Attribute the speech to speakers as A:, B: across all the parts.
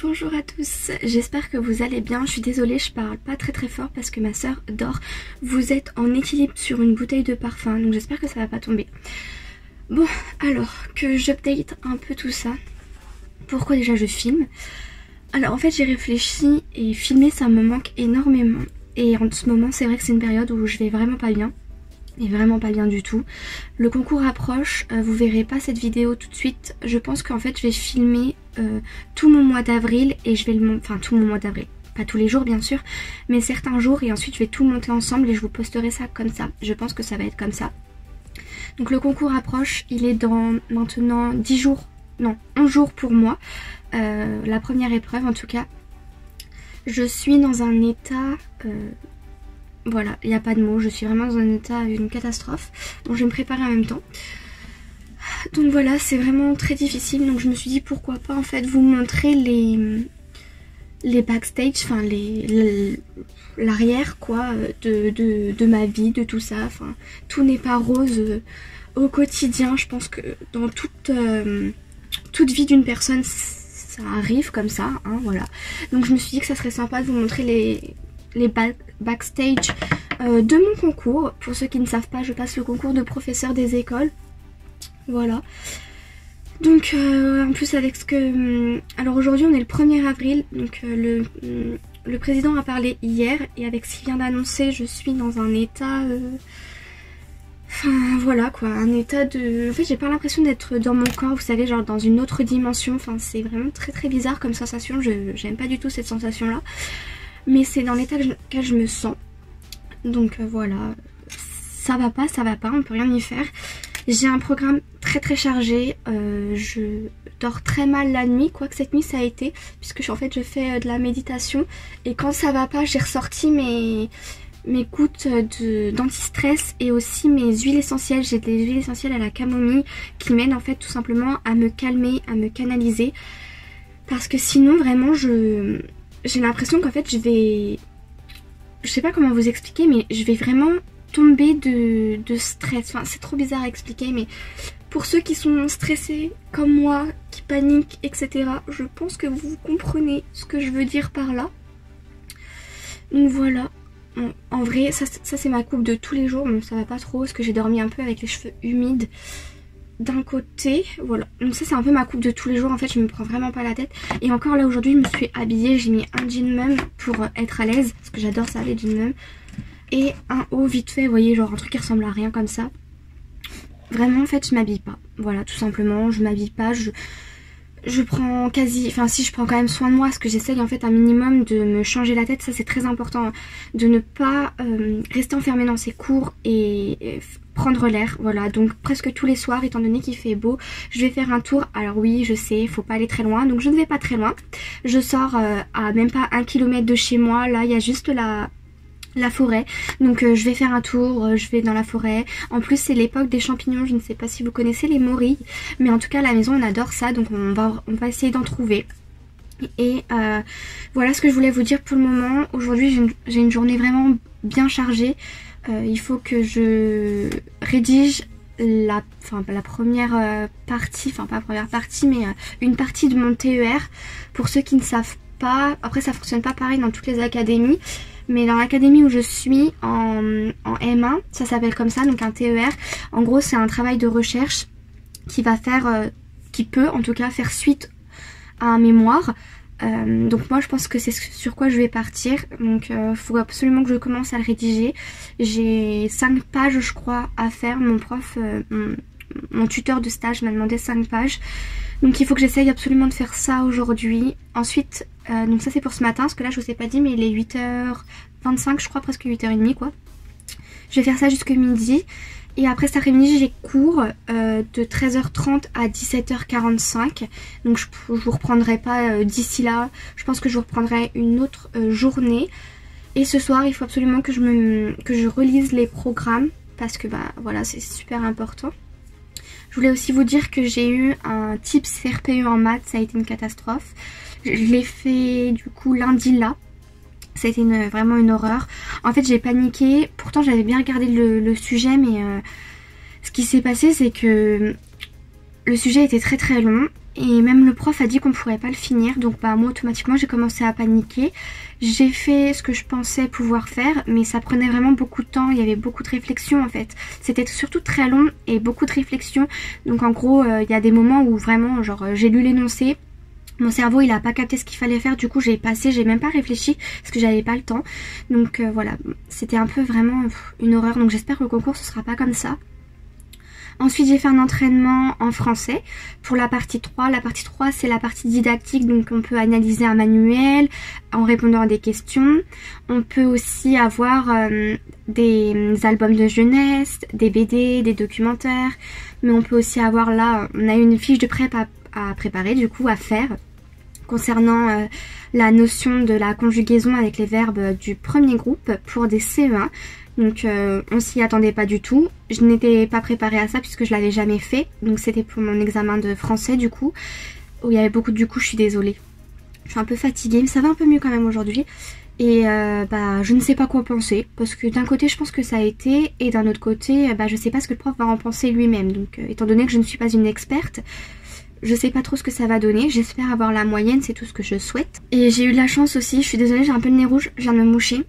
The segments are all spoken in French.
A: Bonjour à tous, j'espère que vous allez bien. Je suis désolée, je parle pas très fort parce que ma soeur dort. Vous êtes en équilibre sur une bouteille de parfum, donc j'espère que ça va pas tomber. Bon, alors que j'update un peu tout ça. Pourquoi déjà je filme? Alors en fait j'ai réfléchi et filmer ça me manque énormément. Et en ce moment c'est vrai que c'est une période où je vais vraiment pas bien. Et vraiment pas bien du tout. Le concours approche, vous verrez pas cette vidéo tout de suite. Je pense qu'en fait je vais filmer tout mon mois d'avril et je vais enfin tout mon mois d'avril. Pas tous les jours bien sûr, mais certains jours et ensuite je vais tout monter ensemble et je vous posterai ça comme ça. Je pense que ça va être comme ça. Donc le concours approche, il est dans maintenant 10 jours, non 11 jours pour moi. La première épreuve en tout cas. Je suis dans un état... voilà, il n'y a pas de mots, je suis vraiment dans un état, une catastrophe. Donc je vais me préparer en même temps. Donc voilà, c'est vraiment très difficile. Donc je me suis dit pourquoi pas en fait vous montrer les backstage, enfin l'arrière quoi de ma vie, de tout ça. Enfin, tout n'est pas rose au quotidien. Je pense que dans toute vie d'une personne, ça arrive comme ça, hein, voilà. Donc je me suis dit que ça serait sympa de vous montrer les backstage de mon concours. Pour ceux qui ne savent pas, je passe le concours de professeur des écoles. Voilà. Donc en plus avec ce que... alors aujourd'hui on est le 1er avril. Donc le président a parlé hier. Et avec ce qu'il vient d'annoncer, je suis dans un état... enfin voilà quoi, un état de... En fait j'ai pas l'impression d'être dans mon corps, vous savez, genre dans une autre dimension. Enfin c'est vraiment très bizarre comme sensation. J'aime pas du tout cette sensation là. Mais c'est dans l'état que je me sens. Donc voilà, ça va pas, on peut rien y faire. J'ai un programme très chargé. Je dors très mal la nuit, quoique cette nuit ça a été. Puisque en fait je fais de la méditation. Et quand ça va pas, j'ai ressorti mes gouttes d'anti-stress et aussi mes huiles essentielles. J'ai des huiles essentielles à la camomille qui m'aident en fait tout simplement à me calmer, à me canaliser. Parce que sinon vraiment j'ai l'impression qu'en fait je sais pas comment vous expliquer, mais je vais vraiment tomber de stress. Enfin c'est trop bizarre à expliquer, mais pour ceux qui sont stressés comme moi, qui paniquent, etc. je pense que vous comprenez ce que je veux dire par là. Donc voilà. Bon, en vrai ça c'est ma coupe de tous les jours. Bon ça va pas trop parce que j'ai dormi un peu avec les cheveux humides d'un côté, voilà. Donc ça c'est un peu ma coupe de tous les jours, en fait je me prends vraiment pas la tête. Et encore là aujourd'hui je me suis habillée, j'ai mis un jean mum pour être à l'aise, parce que j'adore ça les jeans mum. Et un haut vite fait, vous voyez, genre un truc qui ressemble à rien comme ça. Vraiment en fait je m'habille pas, voilà tout simplement, je m'habille pas, je prends quasi, enfin si je prends quand même soin de moi, parce que j'essaye en fait un minimum de me changer la tête, ça c'est très important, de ne pas rester enfermée dans ses cours et prendre l'air, voilà. Donc presque tous les soirs, étant donné qu'il fait beau, je vais faire un tour. Alors oui je sais, faut pas aller très loin, donc je ne vais pas très loin, je sors à même pas 1 km de chez moi, là il y a juste la forêt, donc je vais faire un tour, je vais dans la forêt. En plus c'est l'époque des champignons, je ne sais pas si vous connaissez les morilles, mais en tout cas à la maison on adore ça, donc on va essayer d'en trouver. Et voilà ce que je voulais vous dire pour le moment. Aujourd'hui j'ai une journée vraiment bien chargée. Il faut que je rédige la première partie, enfin pas la première partie, mais une partie de mon TER. Pour ceux qui ne savent pas, après ça fonctionne pas pareil dans toutes les académies, mais dans l'académie où je suis en M1, ça s'appelle comme ça, donc un TER. En gros c'est un travail de recherche qui va faire, qui peut en tout cas faire suite à un mémoire. Donc moi je pense que c'est sur quoi je vais partir. Donc faut absolument que je commence à le rédiger. J'ai 5 pages je crois à faire. Mon prof, mon tuteur de stage m'a demandé 5 pages. Donc il faut que j'essaye absolument de faire ça aujourd'hui. Ensuite, donc ça c'est pour ce matin, parce que là je vous ai pas dit, mais il est 8h25 je crois, presque 8h30 quoi. Je vais faire ça jusqu'à midi. Et après cet après-midi j'ai cours de 13h30 à 17h45. Donc je vous reprendrai pas d'ici là. Je pense que je vous reprendrai une autre journée. Et ce soir il faut absolument que je relise les programmes. Parce que bah voilà c'est super important. Je voulais aussi vous dire que j'ai eu un TIPS RPE en maths. Ça a été une catastrophe. Je l'ai fait du coup lundi là. Ça a été vraiment une horreur. En fait j'ai paniqué, pourtant j'avais bien regardé le sujet, mais ce qui s'est passé c'est que le sujet était très long et même le prof a dit qu'on pourrait pas le finir, donc bah moi automatiquement j'ai commencé à paniquer. J'ai fait ce que je pensais pouvoir faire, mais ça prenait vraiment beaucoup de temps, il y avait beaucoup de réflexion en fait. C'était surtout très long et beaucoup de réflexion, donc en gros il y a des moments où vraiment genre j'ai lu l'énoncé, mon cerveau il a pas capté ce qu'il fallait faire, du coup j'ai passé, j'ai même pas réfléchi parce que j'avais pas le temps. Donc voilà, c'était un peu vraiment une horreur, donc j'espère que le concours ce sera pas comme ça. Ensuite j'ai fait un entraînement en français pour la partie 3. La partie 3 c'est la partie didactique, donc on peut analyser un manuel en répondant à des questions. On peut aussi avoir des albums de jeunesse, des BD, des documentaires. Mais on peut aussi avoir là, on a une fiche de prép à préparer, du coup à faire, concernant la notion de la conjugaison avec les verbes du premier groupe pour des CE1. Donc on s'y attendait pas du tout. Je n'étais pas préparée à ça puisque je l'avais jamais fait. Donc c'était pour mon examen de français du coup. Où il y avait beaucoup de du coup, je suis désolée. Je suis un peu fatiguée mais ça va un peu mieux quand même aujourd'hui. Et bah je ne sais pas quoi penser. Parce que d'un côté je pense que ça a été. Et d'un autre côté bah je sais pas ce que le prof va en penser lui-même. Donc étant donné que je ne suis pas une experte, je sais pas trop ce que ça va donner. J'espère avoir la moyenne, c'est tout ce que je souhaite. Et j'ai eu de la chance aussi. Je suis désolée, j'ai un peu le nez rouge. Je viens de me moucher.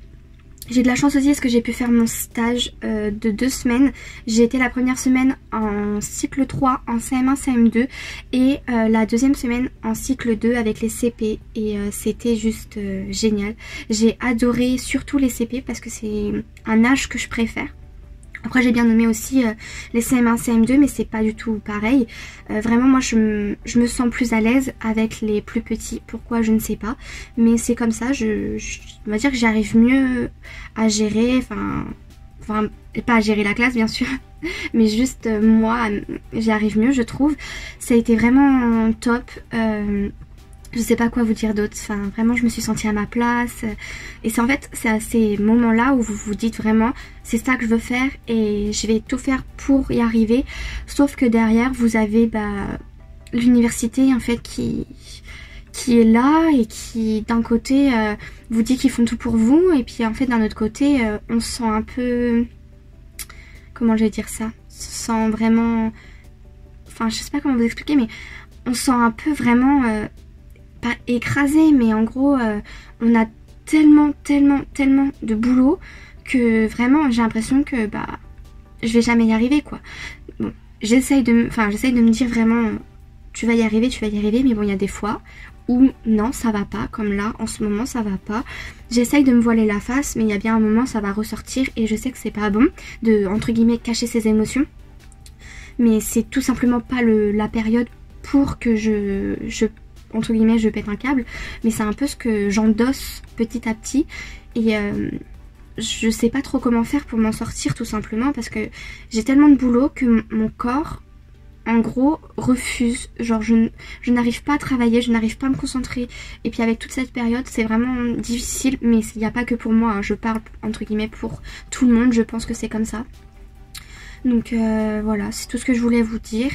A: J'ai de la chance aussi parce que j'ai pu faire mon stage de 2 semaines. J'ai été la première semaine en cycle 3 en CM1, CM2 et la deuxième semaine en cycle 2 avec les CP et c'était juste génial. J'ai adoré surtout les CP parce que c'est un âge que je préfère. Après j'ai bien nommé aussi les CM1, CM2 mais c'est pas du tout pareil. Vraiment moi je me sens plus à l'aise avec les plus petits. Pourquoi je ne sais pas. Mais c'est comme ça, on va dire que j'arrive mieux à gérer, enfin pas à gérer la classe bien sûr. Mais juste moi j'y arrive mieux je trouve. Ça a été vraiment top. Je sais pas quoi vous dire d'autre, enfin vraiment je me suis sentie à ma place et c'est en fait c'est à ces moments là où vous vous dites vraiment c'est ça que je veux faire et je vais tout faire pour y arriver, sauf que derrière vous avez l'université en fait qui est là et qui d'un côté vous dit qu'ils font tout pour vous et puis en fait d'un autre côté on se sent un peu, comment je vais dire ça, on se sent vraiment, enfin je sais pas comment vous expliquer mais on se sent un peu vraiment pas écrasé mais en gros on a tellement de boulot que vraiment j'ai l'impression que je vais jamais y arriver quoi. Bon, j'essaye de me dire vraiment tu vas y arriver mais bon il y a des fois où non ça va pas, comme là en ce moment ça va pas. J'essaye de me voiler la face mais il y a bien un moment ça va ressortir et je sais que c'est pas bon de entre guillemets cacher ses émotions. Mais c'est tout simplement pas la période pour que je entre guillemets je pète un câble, mais c'est un peu ce que j'endosse petit à petit et je sais pas trop comment faire pour m'en sortir tout simplement parce que j'ai tellement de boulot que mon corps en gros refuse, genre je n'arrive pas à travailler, je n'arrive pas à me concentrer et puis avec toute cette période c'est vraiment difficile, mais il n'y a pas que pour moi hein. Je parle entre guillemets pour tout le monde, je pense que c'est comme ça. Donc voilà, c'est tout ce que je voulais vous dire.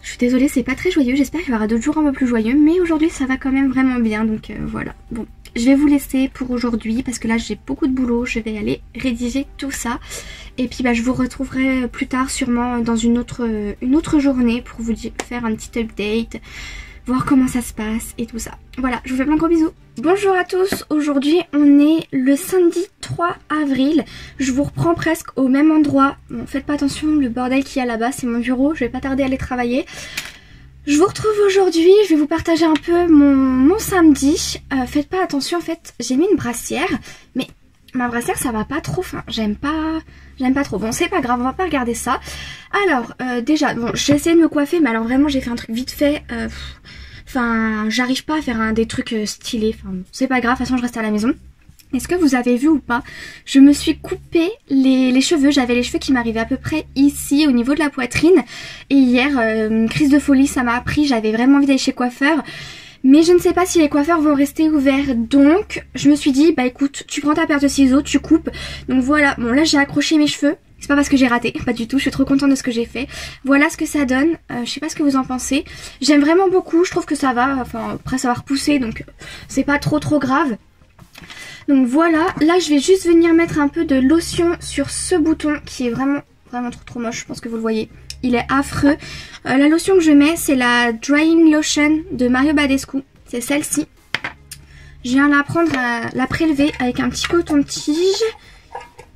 A: Je suis désolée, c'est pas très joyeux, j'espère qu'il y aura d'autres jours un peu plus joyeux, mais aujourd'hui ça va quand même vraiment bien, donc voilà. Bon, je vais vous laisser pour aujourd'hui parce que là j'ai beaucoup de boulot, je vais aller rédiger tout ça. Et puis je vous retrouverai plus tard sûrement dans une autre journée pour vous faire un petit update, voir comment ça se passe et tout ça. Voilà, je vous fais plein de gros bisous. Bonjour à tous, aujourd'hui on est le samedi 3 avril. Je vous reprends presque au même endroit. Bon, faites pas attention, le bordel qu'il y a là-bas, c'est mon bureau, je vais pas tarder à aller travailler. Je vous retrouve aujourd'hui, je vais vous partager un peu mon samedi. Faites pas attention, en fait, j'ai mis une brassière, mais ma brassière ça va pas trop, enfin j'aime pas trop. Bon c'est pas grave, on va pas regarder ça. Alors déjà, bon j'ai essayé de me coiffer, mais alors vraiment j'ai fait un truc vite fait. Enfin j'arrive pas à faire des trucs stylés, enfin c'est pas grave, de toute façon je reste à la maison. Est-ce que vous avez vu ou pas, je me suis coupé les cheveux, j'avais les cheveux qui m'arrivaient à peu près ici au niveau de la poitrine. Et hier, une crise de folie ça m'a pris, j'avais vraiment envie d'aller chez coiffeur. Mais je ne sais pas si les coiffeurs vont rester ouverts, donc je me suis dit bah écoute, tu prends ta paire de ciseaux, tu coupes. Donc voilà, bon là j'ai accroché mes cheveux, c'est pas parce que j'ai raté, pas du tout, je suis trop contente de ce que j'ai fait. Voilà ce que ça donne, je sais pas ce que vous en pensez. J'aime vraiment beaucoup, je trouve que ça va, enfin après ça va repousser donc c'est pas trop grave. Donc voilà, là je vais juste venir mettre un peu de lotion sur ce bouton qui est vraiment trop moche, je pense que vous le voyez. il est affreux. La lotion que je mets, c'est la Drying Lotion de Mario Badescu. C'est celle-ci. Je viens la prendre, la prélever avec un petit coton-tige.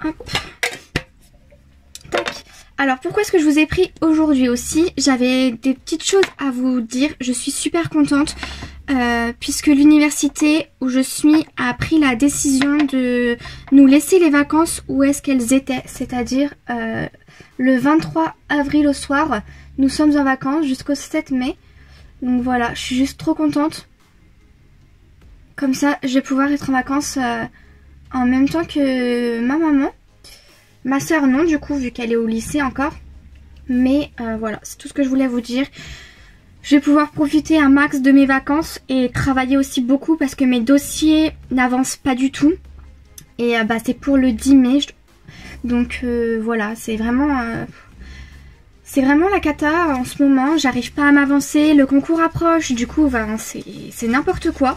A: Hop. Tac. Alors pourquoi est-ce que je vous ai pris aujourd'hui aussi? J'avais des petites choses à vous dire. Je suis super contente puisque l'université où je suis a pris la décision de nous laisser les vacances où est-ce qu'elles étaient. C'est-à-dire le 23 avril au soir, nous sommes en vacances jusqu'au 7 mai. Donc voilà, je suis juste trop contente. Comme ça, je vais pouvoir être en vacances en même temps que ma maman. Ma soeur non du coup vu qu'elle est au lycée encore. Mais voilà, c'est tout ce que je voulais vous dire. Je vais pouvoir profiter un max de mes vacances et travailler aussi beaucoup parce que mes dossiers n'avancent pas du tout. Et c'est pour le 10 mai. Donc voilà, c'est vraiment la cata en ce moment. J'arrive pas à m'avancer, le concours approche, du coup c'est n'importe quoi.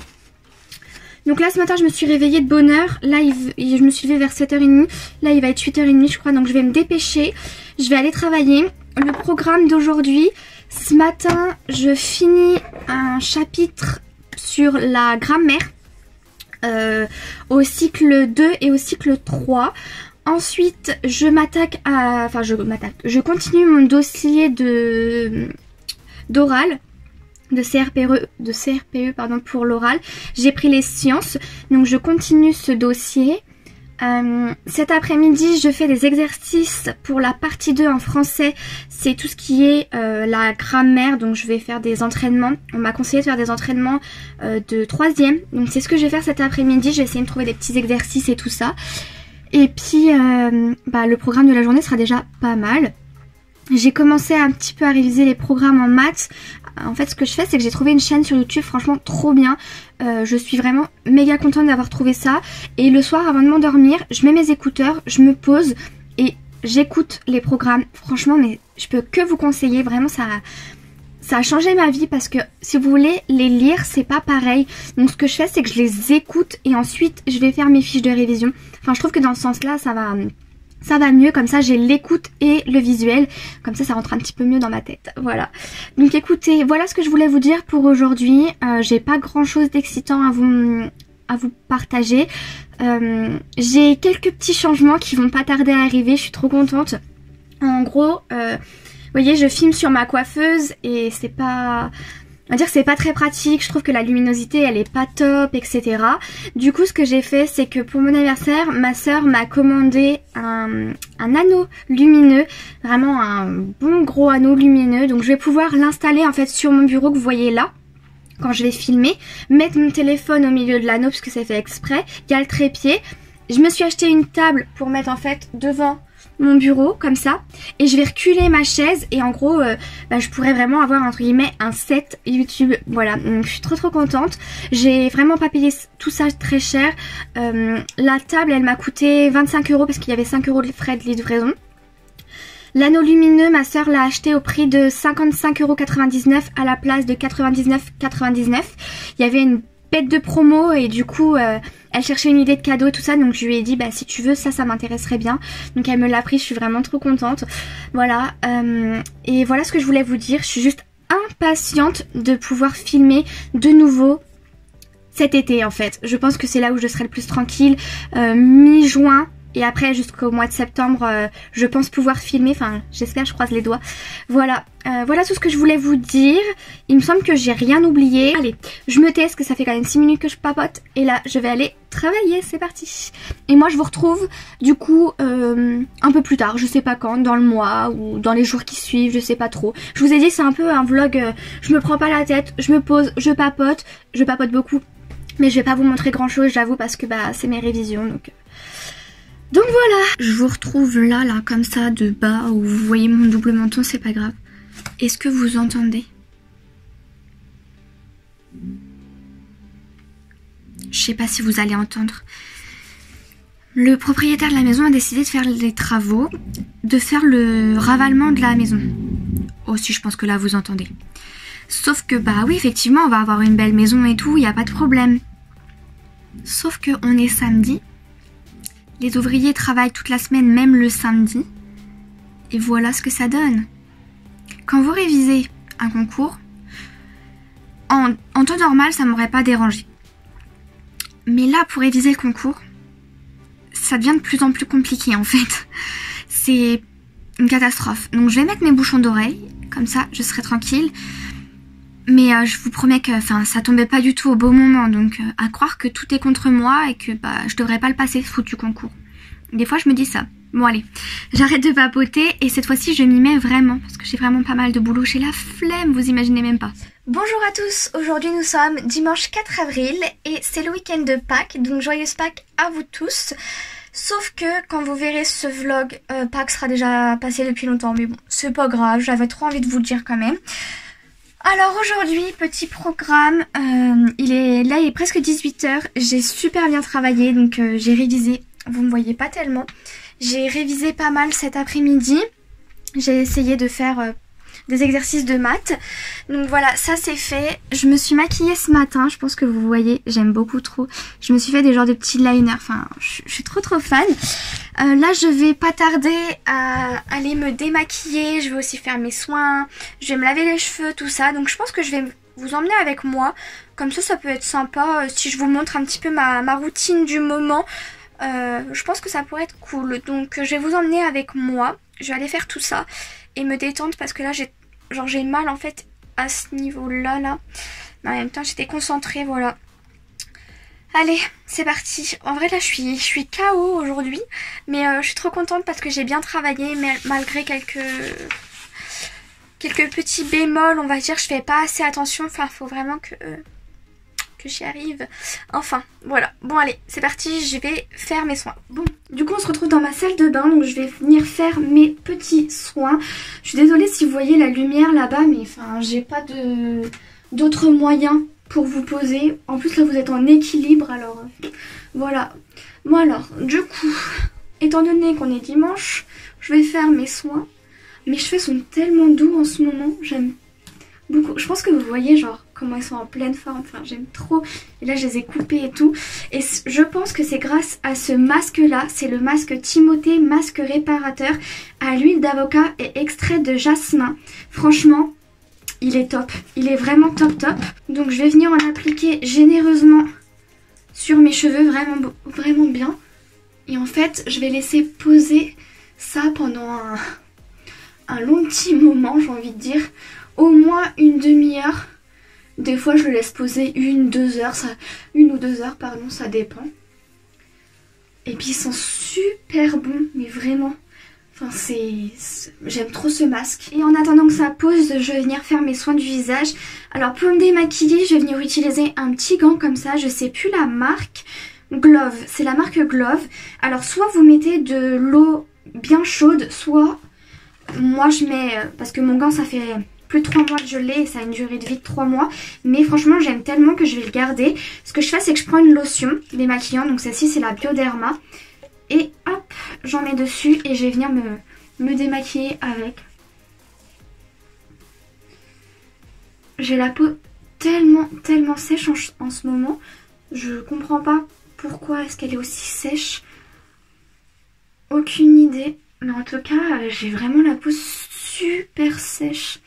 A: Donc là ce matin je me suis réveillée de bonne heure. Là je me suis levée vers 7h30. Là il va être 8h30 je crois. Donc je vais me dépêcher. Je vais aller travailler. Le programme d'aujourd'hui. Ce matin je finis un chapitre sur la grammaire. Au cycle 2 et au cycle 3. Ensuite je m'attaque à... Enfin je continue mon dossier d'oral. De CRPE pardon, pour l'oral. J'ai pris les sciences, donc je continue ce dossier. Cet après-midi, je fais des exercices pour la partie 2 en français. C'est tout ce qui est la grammaire, donc je vais faire des entraînements. On m'a conseillé de faire des entraînements de 3e. Donc c'est ce que je vais faire cet après-midi. Je vais essayer de trouver des petits exercices et tout ça. Et puis, le programme de la journée sera déjà pas mal. J'ai commencé un petit peu à réviser les programmes en maths. En fait ce que je fais c'est que j'ai trouvé une chaîne sur YouTube franchement trop bien. Je suis vraiment méga contente d'avoir trouvé ça. Et le soir avant de m'endormir je mets mes écouteurs, je me pose et j'écoute les programmes. Franchement mais je peux que vous conseiller, vraiment ça a changé ma vie parce que si vous voulez les lire c'est pas pareil. Donc ce que je fais c'est que je les écoute et ensuite je vais faire mes fiches de révision. Enfin je trouve que dans ce sens là ça va mieux, comme ça j'ai l'écoute et le visuel, comme ça rentre un petit peu mieux dans ma tête, voilà. Donc écoutez, voilà ce que je voulais vous dire pour aujourd'hui. J'ai pas grand chose d'excitant à vous partager. J'ai quelques petits changements qui vont pas tarder à arriver, je suis trop contente. En gros, vous voyez je filme sur ma coiffeuse et c'est pas... On va dire que c'est pas très pratique, je trouve que la luminosité elle est pas top, etc. Du coup ce que j'ai fait c'est que pour mon anniversaire, ma soeur m'a commandé un anneau lumineux, vraiment un bon gros anneau lumineux. Donc je vais pouvoir l'installer en fait sur mon bureau que vous voyez là. Quand je vais filmer, mettre mon téléphone au milieu de l'anneau parce que c'est fait exprès. Il y a le trépied. Je me suis acheté une table pour mettre en fait devant mon bureau comme ça et je vais reculer ma chaise et en gros je pourrais vraiment avoir entre guillemets un set YouTube. Voilà, donc je suis trop contente. J'ai vraiment pas payé tout ça très cher. La table elle m'a coûté 25 € parce qu'il y avait 5 € de frais de livraison. L'anneau lumineux, ma soeur l'a acheté au prix de 55,99 € à la place de 99,99 €. Il y avait une bête de promo et du coup elle cherchait une idée de cadeau et tout ça, donc je lui ai dit si tu veux ça m'intéresserait bien. Donc elle me l'a pris, je suis vraiment trop contente. Voilà, et voilà ce que je voulais vous dire. Je suis juste impatiente de pouvoir filmer de nouveau cet été en fait. Je pense que c'est là où je serai le plus tranquille, mi-juin. Et après jusqu'au mois de septembre je pense pouvoir filmer, enfin j'espère, je croise les doigts. Voilà, voilà tout ce que je voulais vous dire. Il me semble que j'ai rien oublié. Allez, je me tais parce que ça fait quand même 6 minutes que je papote. Et là je vais aller travailler, c'est parti. Et moi je vous retrouve du coup un peu plus tard, je sais pas quand, dans le mois ou dans les jours qui suivent, je sais pas trop. Je vous ai dit c'est un peu un vlog, je me prends pas la tête, je me pose, je papote beaucoup. Mais je vais pas vous montrer grand chose j'avoue parce que c'est mes révisions donc voilà, je vous retrouve là comme ça de bas où vous voyez mon double menton, c'est pas grave. Est-ce que vous entendez? Je sais pas si vous allez entendre. Le propriétaire de la maison a décidé de faire les travaux, de faire le ravalement de la maison. Aussi, je pense que là vous entendez. Sauf que oui effectivement on va avoir une belle maison et tout, il n'y a pas de problème. Sauf que on est samedi. Les ouvriers travaillent toute la semaine, même le samedi. Et voilà ce que ça donne. quand vous révisez un concours, en temps normal, ça m'aurait pas dérangé. Mais là, pour réviser le concours, ça devient de plus en plus compliqué en fait. C'est une catastrophe. Donc je vais mettre mes bouchons d'oreille, comme ça je serai tranquille. Mais je vous promets que ça tombait pas du tout au beau moment. Donc à croire que tout est contre moi et que je devrais pas le passer ce foutu concours. Des fois je me dis ça. Bon allez, j'arrête de papoter et cette fois-ci je m'y mets vraiment. Parce que j'ai vraiment pas mal de boulot. J'ai la flemme, vous imaginez même pas. Bonjour à tous, aujourd'hui nous sommes dimanche 4 avril et c'est le week-end de Pâques, donc joyeuse Pâques à vous tous. Sauf que quand vous verrez ce vlog, Pâques sera déjà passé depuis longtemps, mais bon, c'est pas grave, j'avais trop envie de vous le dire quand même. Alors aujourd'hui, petit programme, il est presque 18 h, j'ai super bien travaillé, donc j'ai révisé, vous me voyez pas tellement. J'ai révisé pas mal cet après-midi, j'ai essayé de faire des exercices de maths. Donc voilà, ça c'est fait. Je me suis maquillée ce matin, je pense que vous voyez, j'aime beaucoup trop. Je me suis fait des genres de petits liners, enfin je suis trop fan. Là je vais pas tarder à aller me démaquiller, je vais aussi faire mes soins, je vais me laver les cheveux, tout ça. Donc je pense que je vais vous emmener avec moi, comme ça peut être sympa si je vous montre un petit peu ma routine du moment. Je pense que ça pourrait être cool, donc je vais vous emmener avec moi, je vais aller faire tout ça et me détendre parce que là j'ai mal en fait à ce niveau là. Mais en même temps j'étais concentrée, voilà. Allez, c'est parti. En vrai là je suis KO aujourd'hui, mais je suis trop contente parce que j'ai bien travaillé, mais malgré quelques petits bémols, on va dire, je fais pas assez attention, enfin faut vraiment que j'y arrive. Enfin, voilà. Bon allez, c'est parti, je vais faire mes soins. Bon, du coup on se retrouve dans ma salle de bain, donc je vais venir faire mes petits soins. Je suis désolée si vous voyez la lumière là-bas, mais enfin j'ai pas d'autres moyens pour vous poser. En plus là vous êtes en équilibre, alors voilà. Bon alors, du coup, étant donné qu'on est dimanche, je vais faire mes soins. Mes cheveux sont tellement doux en ce moment, j'aime beaucoup. Je pense que vous voyez genre comment ils sont en pleine forme, enfin j'aime trop. Et là je les ai coupés et tout. Et je pense que c'est grâce à ce masque là, c'est le masque Timothée masque réparateur à l'huile d'avocat et extrait de jasmin. Franchement, il est top, il est vraiment top. Donc je vais venir en appliquer généreusement sur mes cheveux, vraiment bien. Et en fait je vais laisser poser ça pendant un long petit moment, j'ai envie de dire. Au moins une demi-heure. Des fois je le laisse poser 1-2 heures, une ou 2 heures pardon, ça dépend. Et puis ils sont super bons, mais vraiment. Enfin j'aime trop ce masque. Et en attendant que ça pose, je vais venir faire mes soins du visage. Alors pour me démaquiller, je vais venir utiliser un petit gant comme ça, je sais plus la marque. Glove, c'est la marque Glove. Alors soit vous mettez de l'eau bien chaude, soit moi je mets, parce que mon gant ça fait plus de 3 mois que je l'ai et ça a une durée de vie de 3 mois. Mais franchement j'aime tellement que je vais le garder. Ce que je fais c'est que je prends une lotion démaquillant, donc celle-ci c'est la Bioderma. Et hop, j'en mets dessus et je vais venir me démaquiller avec. J'ai la peau tellement sèche en ce moment. Je comprends pas pourquoi est-ce qu'elle est aussi sèche. Aucune idée. Mais en tout cas j'ai vraiment la peau super sèche.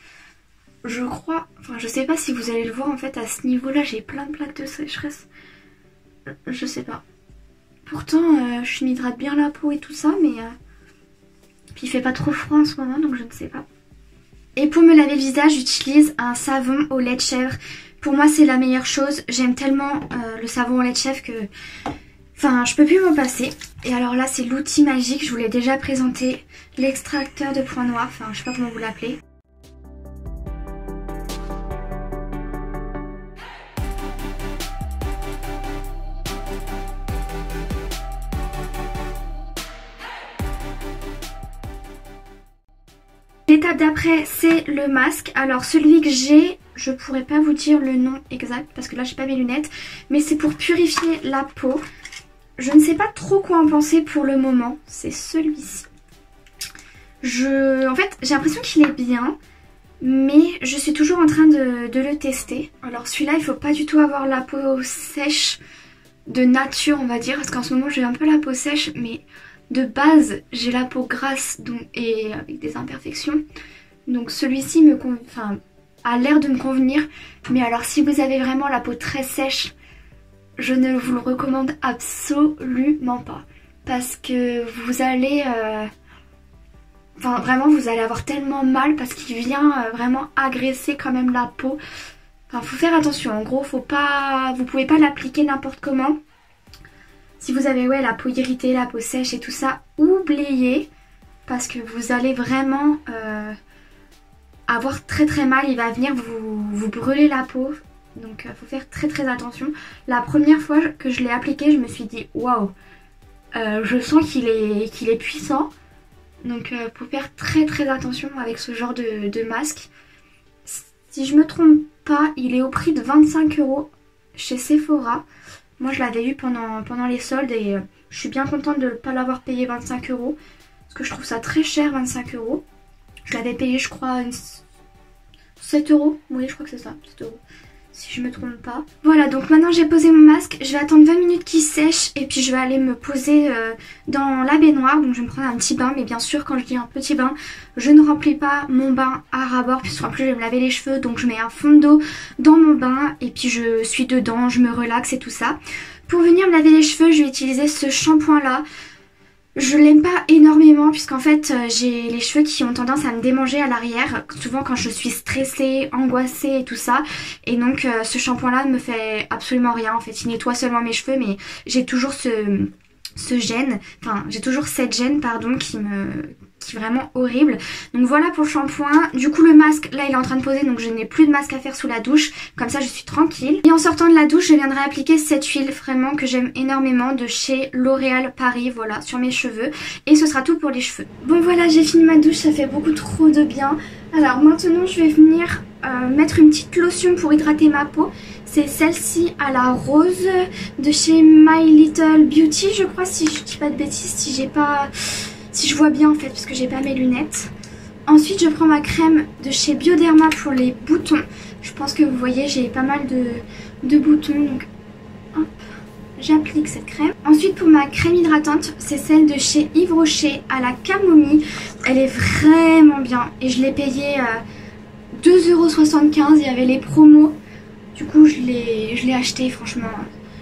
A: Je crois, enfin je sais pas si vous allez le voir en fait à ce niveau là, j'ai plein de plaques de sécheresse. Je sais pas. Pourtant je m'hydrate bien la peau et tout ça, mais puis il fait pas trop froid en ce moment donc je ne sais pas. Et pour me laver le visage j'utilise un savon au lait de chèvre. Pour moi c'est la meilleure chose, j'aime tellement le savon au lait de chèvre que... Enfin je peux plus m'en passer. Et alors là c'est l'outil magique, je vous l'ai déjà présenté, l'extracteur de points noirs, enfin je sais pas comment vous l'appelez. L'étape d'après c'est le masque. Alors celui que j'ai, je pourrais pas vous dire le nom exact parce que là j'ai pas mes lunettes, mais c'est pour purifier la peau. Je ne sais pas trop quoi en penser pour le moment, c'est celui-ci. En fait j'ai l'impression qu'il est bien, mais je suis toujours en train de le tester. Alors celui-là il faut pas du tout avoir la peau sèche de nature on va dire, parce qu'en ce moment j'ai un peu la peau sèche, mais de base j'ai la peau grasse et avec des imperfections. Donc celui-ci a l'air de me convenir. Mais alors si vous avez vraiment la peau très sèche, je ne vous le recommande absolument pas. Parce que vous allez... vraiment vous allez avoir tellement mal parce qu'il vient vraiment agresser quand même la peau. Enfin faut faire attention, en gros vous pouvez pas l'appliquer n'importe comment. Si vous avez la peau irritée, la peau sèche et tout ça, oubliez. Parce que vous allez vraiment avoir très très mal, il va venir vous brûler la peau. Donc faut faire très très attention. La première fois que je l'ai appliqué, je me suis dit waouh, je sens qu'il est puissant. Donc faut faire très très attention avec ce genre de masque. Si je me trompe pas, il est au prix de 25 € chez Sephora. Moi je l'avais eu pendant les soldes et je suis bien contente de ne pas l'avoir payé 25 €. Parce que je trouve ça très cher, 25 €. Je l'avais payé je crois 7 €. Oui je crois que c'est ça, 7 €. Si je me trompe pas. Voilà, donc maintenant j'ai posé mon masque. Je vais attendre 20 minutes qu'il sèche et puis je vais aller me poser dans la baignoire. Donc je vais me prendre un petit bain. Mais bien sûr, quand je dis un petit bain, je ne remplis pas mon bain à ras-bord puisqu'en plus je vais me laver les cheveux. Donc je mets un fond d'eau dans mon bain et puis je suis dedans, je me relaxe et tout ça. Pour venir me laver les cheveux, je vais utiliser ce shampoing là. Je l'aime pas énormément puisqu'en fait j'ai les cheveux qui ont tendance à me démanger à l'arrière, souvent quand je suis stressée, angoissée et tout ça. Et donc ce shampoing là ne me fait absolument rien en fait, il nettoie seulement mes cheveux mais j'ai toujours ce gêne, enfin j'ai toujours cette gêne pardon qui est vraiment horrible. Donc voilà pour le shampoing. Du coup le masque là il est en train de poser donc je n'ai plus de masque à faire sous la douche. Comme ça je suis tranquille. Et en sortant de la douche je viendrai appliquer cette huile vraiment que j'aime énormément de chez L'Oréal Paris. Voilà sur mes cheveux. Et ce sera tout pour les cheveux. Bon voilà j'ai fini ma douche, ça fait beaucoup trop de bien. Alors maintenant je vais venir mettre une petite lotion pour hydrater ma peau. C'est celle-ci à la rose de chez My Little Beauty je crois, si je dis pas de bêtises, si je vois bien en fait parce que j'ai pas mes lunettes. Ensuite je prends ma crème de chez Bioderma pour les boutons. Je pense que vous voyez j'ai pas mal de boutons donc hop, j'applique cette crème. Ensuite pour ma crème hydratante c'est celle de chez Yves Rocher à la camomille. Elle est vraiment bien et je l'ai payée 2,75 €, il y avait les promos. Du coup je l'ai acheté franchement.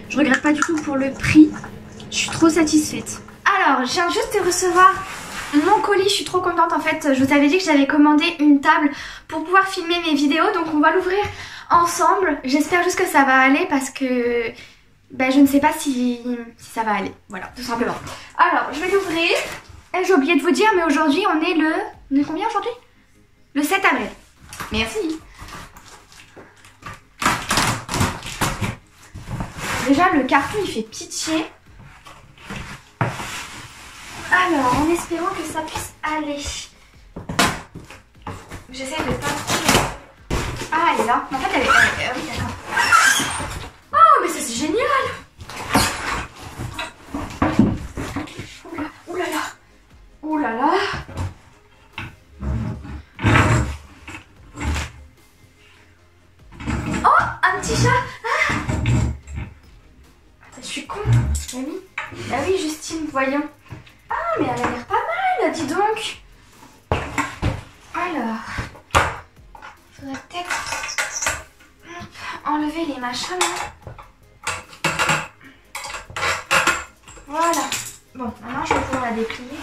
A: Je regrette pas du tout pour le prix. Je suis trop satisfaite. Alors, je viens juste de recevoir mon colis, je suis trop contente en fait. Je vous avais dit que j'avais commandé une table pour pouvoir filmer mes vidéos. Donc on va l'ouvrir ensemble. J'espère juste que ça va aller parce que je ne sais pas si ça va aller. Voilà, tout simplement. Alors, je vais l'ouvrir. Et j'ai oublié de vous dire, mais aujourd'hui on est On est combien aujourd'hui? Le 7 avril. Merci. Déjà le carton il fait pitié. Alors, en espérant que ça puisse aller. J'essaie de pas trop... Ah, elle est là. En fait, elle est... oui, d'accord. Oh, mais ça c'est génial. Ouh là là. Ouh là là. Oh, un petit chat. Ah, je suis con. Mamie. Ah oui, Justine, voyons. Ah mais elle a l'air pas mal, dis donc. Alors, faudrait peut-être enlever les machins là. Voilà. Bon, maintenant je vais pouvoir la déplier.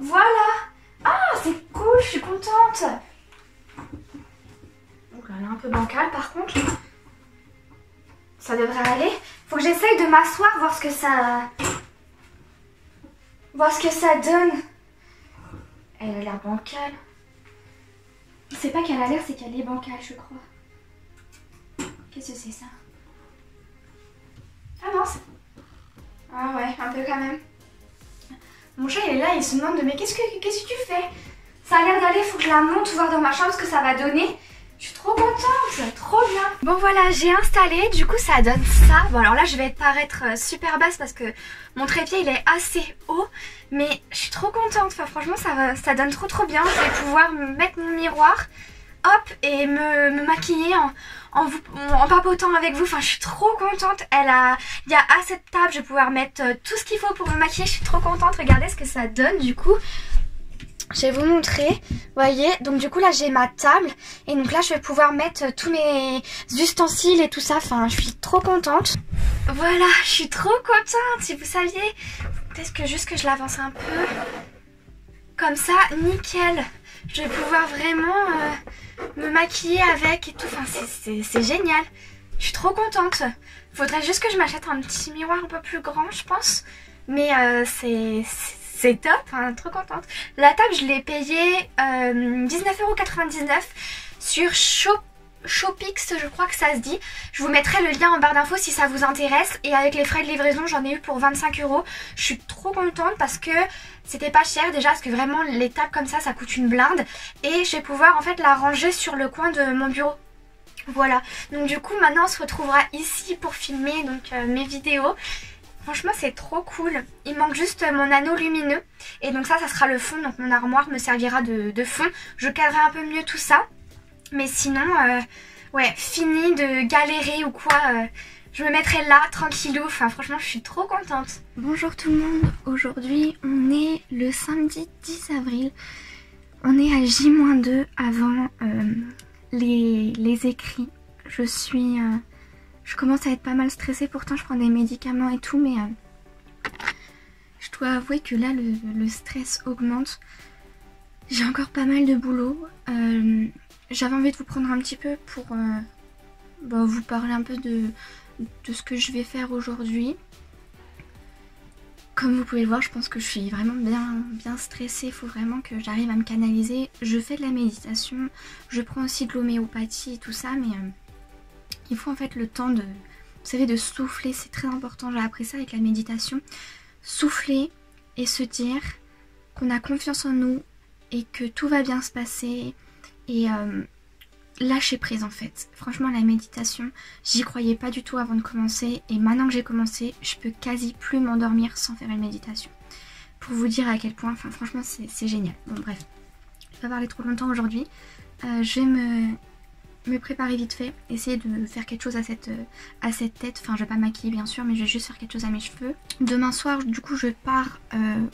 A: Voilà. Ah c'est cool, je suis contente. Ouh là, elle est un peu bancale par contre. Ça devrait aller. Faut que j'essaye de m'asseoir, voir ce que ça donne. Elle a l'air bancale. C'est pas qu'elle a l'air, c'est qu'elle est bancale, je crois. Qu'est-ce que c'est ça? Ah non, c'est... Ah ouais, un peu quand même. Mon chat il est là, il se demande de mais qu'est-ce que tu fais? Ça a l'air d'aller, faut que je la monte voir dans ma chambre ce que ça va donner. Je suis trop contente, trop bien. Bon voilà, j'ai installé, du coup ça donne ça. Bon alors là je vais paraître super basse parce que mon trépied il est assez haut. Mais je suis trop contente, enfin franchement ça donne trop bien. Je vais pouvoir me mettre mon miroir. hop et me maquiller en papotant avec vous. Enfin, je suis trop contente. Il y a à cette table, je vais pouvoir mettre tout ce qu'il faut pour me maquiller. Je suis trop contente. Regardez ce que ça donne du coup. Je vais vous montrer, vous voyez, donc du coup là j'ai ma table et donc là je vais pouvoir mettre tous mes ustensiles et tout ça, enfin je suis trop contente. Voilà, je suis trop contente, si vous saviez, peut-être que juste que je l'avance un peu, comme ça, nickel, je vais pouvoir vraiment me maquiller avec et tout, enfin c'est génial, je suis trop contente. Faudrait juste que je m'achète un petit miroir un peu plus grand je pense, mais c'est top, hein, trop contente. La table, je l'ai payée 19,99 € sur Shopix, je crois que ça se dit. Je vous mettrai le lien en barre d'infos si ça vous intéresse. Et avec les frais de livraison, j'en ai eu pour 25 €. Je suis trop contente parce que c'était pas cher déjà, parce que vraiment les tables comme ça coûte une blinde. Et je vais pouvoir en fait la ranger sur le coin de mon bureau. Voilà, donc du coup maintenant on se retrouvera ici pour filmer donc mes vidéos. Franchement c'est trop cool, il manque juste mon anneau lumineux et donc ça sera le fond, donc mon armoire me servira de fond. Je cadrerai un peu mieux tout ça, mais sinon ouais, fini de galérer ou quoi, je me mettrai là tranquillou, enfin franchement je suis trop contente. Bonjour tout le monde, aujourd'hui on est le samedi 10 avril, on est à J-2 avant les écrits. Je commence à être pas mal stressée, pourtant je prends des médicaments et tout, mais je dois avouer que là le stress augmente. J'ai encore pas mal de boulot. J'avais envie de vous prendre un petit peu pour vous parler un peu de ce que je vais faire aujourd'hui. Comme vous pouvez le voir, je pense que je suis vraiment bien stressée. Il faut vraiment que j'arrive à me canaliser. Je fais de la méditation, je prends aussi de l'homéopathie et tout ça, mais il faut en fait le temps de, vous savez, de souffler, c'est très important, j'ai appris ça avec la méditation. Souffler et se dire qu'on a confiance en nous et que tout va bien se passer et lâcher prise en fait. Franchement la méditation, j'y croyais pas du tout avant de commencer et maintenant que j'ai commencé, je peux quasi plus m'endormir sans faire une méditation. Pour vous dire à quel point, enfin franchement c'est génial. Bon bref, je vais pas parler trop longtemps aujourd'hui, je vais me préparer vite fait, essayer de faire quelque chose à cette tête, enfin je vais pas maquiller bien sûr mais je vais juste faire quelque chose à mes cheveux. Demain soir du coup je pars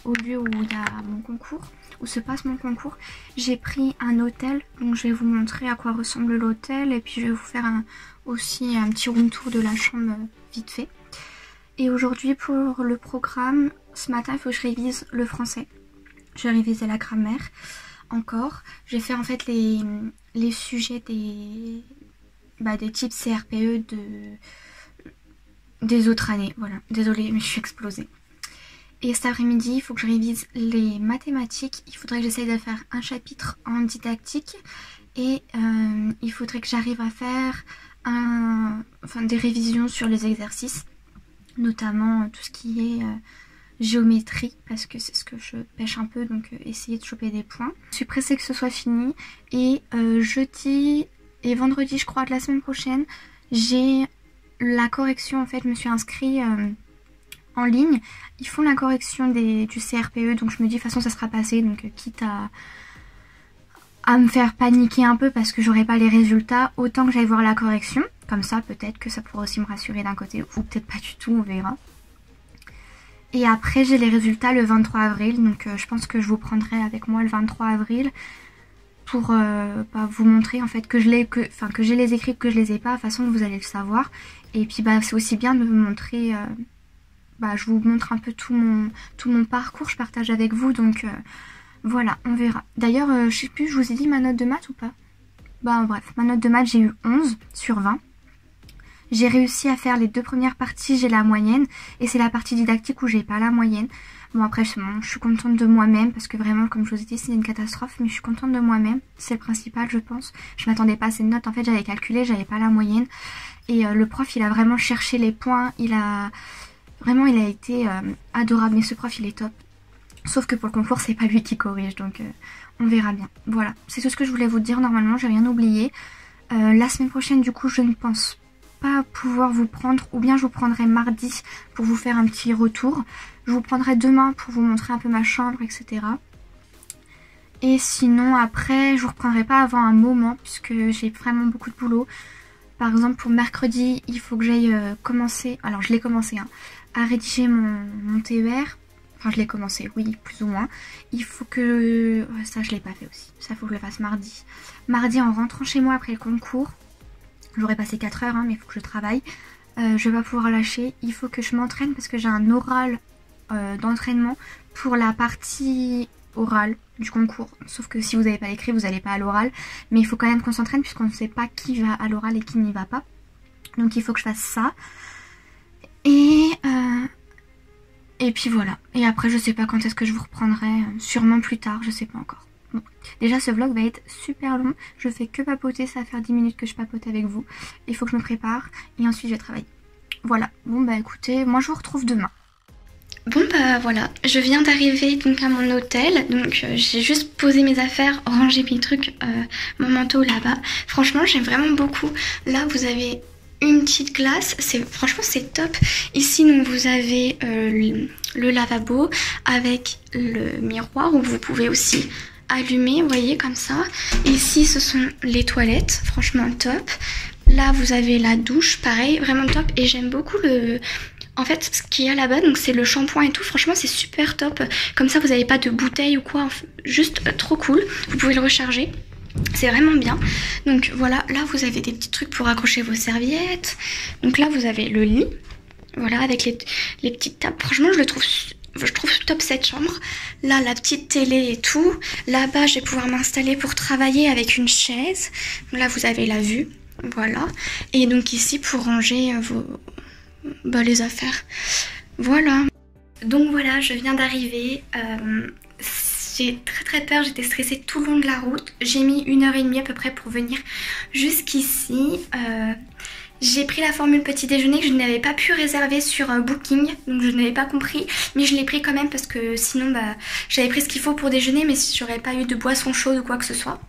A: au lieu où il y a mon concours, où se passe mon concours. J'ai pris un hôtel, donc je vais vous montrer à quoi ressemble l'hôtel et puis je vais vous faire aussi un petit room tour de la chambre vite fait. Et aujourd'hui pour le programme, ce matin il faut que je révise le français, je vais réviser la grammaire encore, je vais faire en fait les sujets des types CRPE des autres années, voilà, désolée mais je suis explosée. Et cet après-midi il faut que je révise les mathématiques, il faudrait que j'essaye de faire un chapitre en didactique et il faudrait que j'arrive à faire des révisions sur les exercices, notamment tout ce qui est géométrie parce que c'est ce que je pêche un peu, donc essayer de choper des points. Je suis pressée que ce soit fini et jeudi et vendredi je crois de la semaine prochaine j'ai la correction, en fait je me suis inscrite en ligne, ils font la correction du CRPE donc je me dis de toute façon ça sera passé, donc quitte à me faire paniquer un peu parce que j'aurai pas les résultats, autant que j'aille voir la correction, comme ça peut-être que ça pourra aussi me rassurer d'un côté ou peut-être pas du tout, on verra. Et après j'ai les résultats le 23 avril, donc je pense que je vous prendrai avec moi le 23 avril pour vous montrer en fait que j'ai les écrits, que je les ai pas, de toute façon vous allez le savoir. Et puis c'est aussi bien de vous montrer, je vous montre un peu tout mon parcours, je partage avec vous, donc voilà, on verra. D'ailleurs je sais plus, je vous ai dit ma note de maths ou pas? Bref, ma note de maths j'ai eu 11 sur 20. J'ai réussi à faire les deux premières parties, j'ai la moyenne. Et c'est la partie didactique où j'ai pas la moyenne. Bon après je suis contente de moi-même parce que vraiment comme je vous ai dit c'est une catastrophe. Mais je suis contente de moi-même, c'est le principal je pense. Je m'attendais pas à cette note, en fait j'avais calculé, j'avais pas la moyenne. Et le prof il a vraiment cherché les points, il a été adorable. Mais ce prof il est top. Sauf que pour le concours c'est pas lui qui corrige, donc on verra bien. Voilà, c'est tout ce que je voulais vous dire, normalement j'ai rien oublié. La semaine prochaine du coup je ne pense pas pouvoir vous prendre, ou bien je vous prendrai mardi pour vous faire un petit retour. Je vous prendrai demain pour vous montrer un peu ma chambre, etc. Et sinon après je vous reprendrai pas avant un moment puisque j'ai vraiment beaucoup de boulot. Par exemple pour mercredi il faut que j'aille commencer, alors je l'ai commencé hein, à rédiger mon TER. Enfin je l'ai commencé, oui, plus ou moins. Il faut que... ça je l'ai pas fait aussi, ça faut que je le fasse mardi. Mardi en rentrant chez moi après le concours. J'aurais passé 4 heures hein, mais il faut que je travaille. Je vais pas pouvoir lâcher, il faut que je m'entraîne parce que j'ai un oral d'entraînement pour la partie orale du concours. Sauf que si vous n'avez pas l'écrit, vous n'allez pas à l'oral. Mais il faut quand même qu'on s'entraîne puisqu'on ne sait pas qui va à l'oral et qui n'y va pas. Donc il faut que je fasse ça. Et puis voilà. Et après je sais pas quand est-ce que je vous reprendrai. Sûrement plus tard, je sais pas encore. Bon. Déjà ce vlog va être super long. Je fais que papoter, ça va faire 10 minutes que je papote avec vous. Il faut que je me prépare et ensuite je vais travailler. Voilà. Bon bah écoutez, moi je vous retrouve demain. Bon bah voilà, je viens d'arriver donc à mon hôtel, donc j'ai juste posé mes affaires, rangé mes trucs, mon manteau là-bas. Franchement j'aime vraiment beaucoup. Là vous avez une petite glace, franchement c'est top. Ici donc vous avez le lavabo avec le miroir où vous pouvez aussi allumer, vous voyez comme ça. Ici ce sont les toilettes, franchement top. Là vous avez la douche, pareil, vraiment top. Et j'aime beaucoup en fait ce qu'il y a là-bas, donc c'est le shampoing et tout, franchement c'est super top. Comme ça vous n'avez pas de bouteille ou quoi, juste trop cool. Vous pouvez le recharger, c'est vraiment bien. Donc voilà, là vous avez des petits trucs pour accrocher vos serviettes. Donc là vous avez le lit, voilà, avec les petites tables. Franchement je trouve top cette chambre. Là la petite télé et tout. Là-bas je vais pouvoir m'installer pour travailler avec une chaise. Là vous avez la vue, voilà. Et donc ici pour ranger les affaires. Voilà. Donc voilà, je viens d'arriver. J'ai très peur, j'étais stressée tout le long de la route. J'ai mis 1h30 à peu près pour venir jusqu'ici. J'ai pris la formule petit déjeuner que je n'avais pas pu réserver sur Booking. Donc je n'avais pas compris. Mais je l'ai pris quand même parce que sinon j'avais pris ce qu'il faut pour déjeuner. Mais si j'aurais pas eu de boisson chaude ou quoi que ce soit.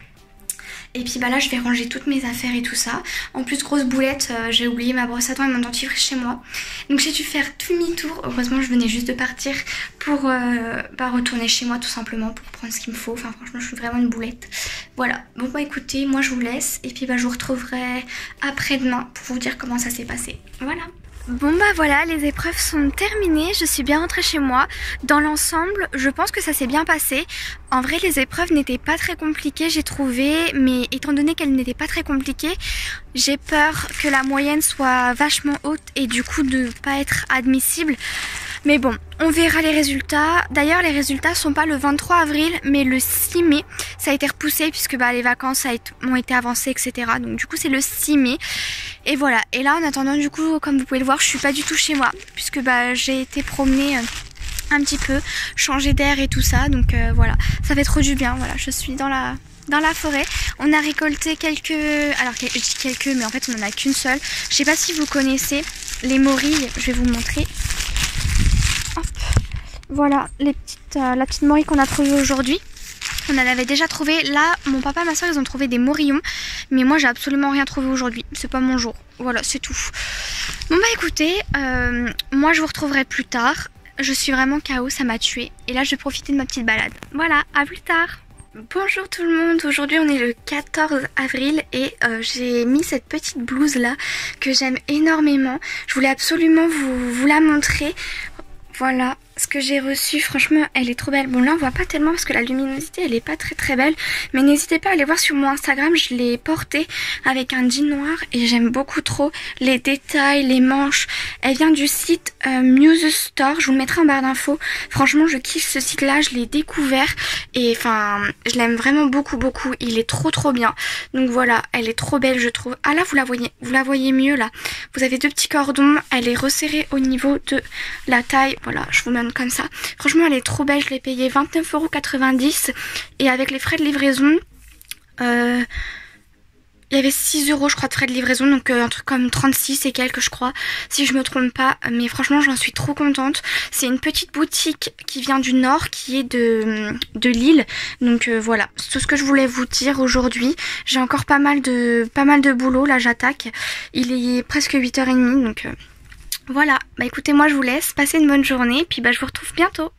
A: Et puis là je vais ranger toutes mes affaires et tout ça. En plus grosse boulette, j'ai oublié ma brosse à dents et mon dentifrice chez moi. Donc j'ai dû faire demi-tour. Heureusement je venais juste de partir pour retourner chez moi tout simplement pour prendre ce qu'il me faut. Enfin franchement je suis vraiment une boulette. Voilà, bon bah écoutez, moi je vous laisse. Et puis je vous retrouverai après-demain pour vous dire comment ça s'est passé. Voilà. Bon bah voilà, les épreuves sont terminées, je suis bien rentrée chez moi. Dans l'ensemble, je pense que ça s'est bien passé. En vrai, les épreuves n'étaient pas très compliquées, j'ai trouvé, mais étant donné qu'elles n'étaient pas très compliquées, j'ai peur que la moyenne soit vachement haute et du coup de pas être admissible. Mais bon, on verra les résultats. D'ailleurs, les résultats sont pas le 23 avril, mais le 6 mai. Ça a été repoussé puisque les vacances ont été avancées, etc. Donc du coup, c'est le 6 mai. Et voilà. Et là, en attendant, du coup, comme vous pouvez le voir, je suis pas du tout chez moi. Puisque j'ai été promener un petit peu, changer d'air et tout ça. Donc voilà, ça fait trop du bien. Voilà, je suis dans la forêt. On a récolté quelques... Alors, je dis quelques, mais en fait, on en a qu'une seule. Je sais pas si vous connaissez les morilles. Je vais vous montrer. Hop. Voilà la petite morille qu'on a trouvée aujourd'hui. On en avait déjà trouvé. Là, mon papa et ma soeur, ils ont trouvé des morillons. Mais moi, j'ai absolument rien trouvé aujourd'hui. C'est pas mon jour. Voilà, c'est tout. Bon bah écoutez, moi je vous retrouverai plus tard. Je suis vraiment KO, ça m'a tuée. Et là, je vais profiter de ma petite balade. Voilà, à plus tard. Bonjour tout le monde, aujourd'hui on est le 14 avril et j'ai mis cette petite blouse là que j'aime énormément. Je voulais absolument vous la montrer. Voilà ce que j'ai reçu, franchement elle est trop belle. Bon là on voit pas tellement parce que la luminosité elle est pas très belle. Mais n'hésitez pas à aller voir sur mon Instagram, je l'ai portée avec un jean noir et j'aime beaucoup trop les détails, les manches. Elle vient du site Muse Store, je vous le mettrai en barre d'infos. Franchement je kiffe ce site là, je l'ai découvert et enfin je l'aime vraiment beaucoup, il est trop bien. Donc voilà, elle est trop belle je trouve. Ah là vous la voyez mieux là. Vous avez deux petits cordons, elle est resserrée au niveau de la taille. Voilà, je vous mets comme ça. Franchement elle est trop belle, je l'ai payée 29,90 € et avec les frais de livraison il y avait 6 € je crois de frais de livraison, donc un truc comme 36 et quelques je crois, si je me trompe pas. Mais franchement j'en suis trop contente. C'est une petite boutique qui vient du nord, qui est de Lille. Donc voilà, c'est tout ce que je voulais vous dire aujourd'hui. J'ai encore pas mal de boulot, là j'attaque. Il est presque 8h30 donc... Voilà, bah écoutez, moi je vous laisse, passez une bonne journée, puis je vous retrouve bientôt.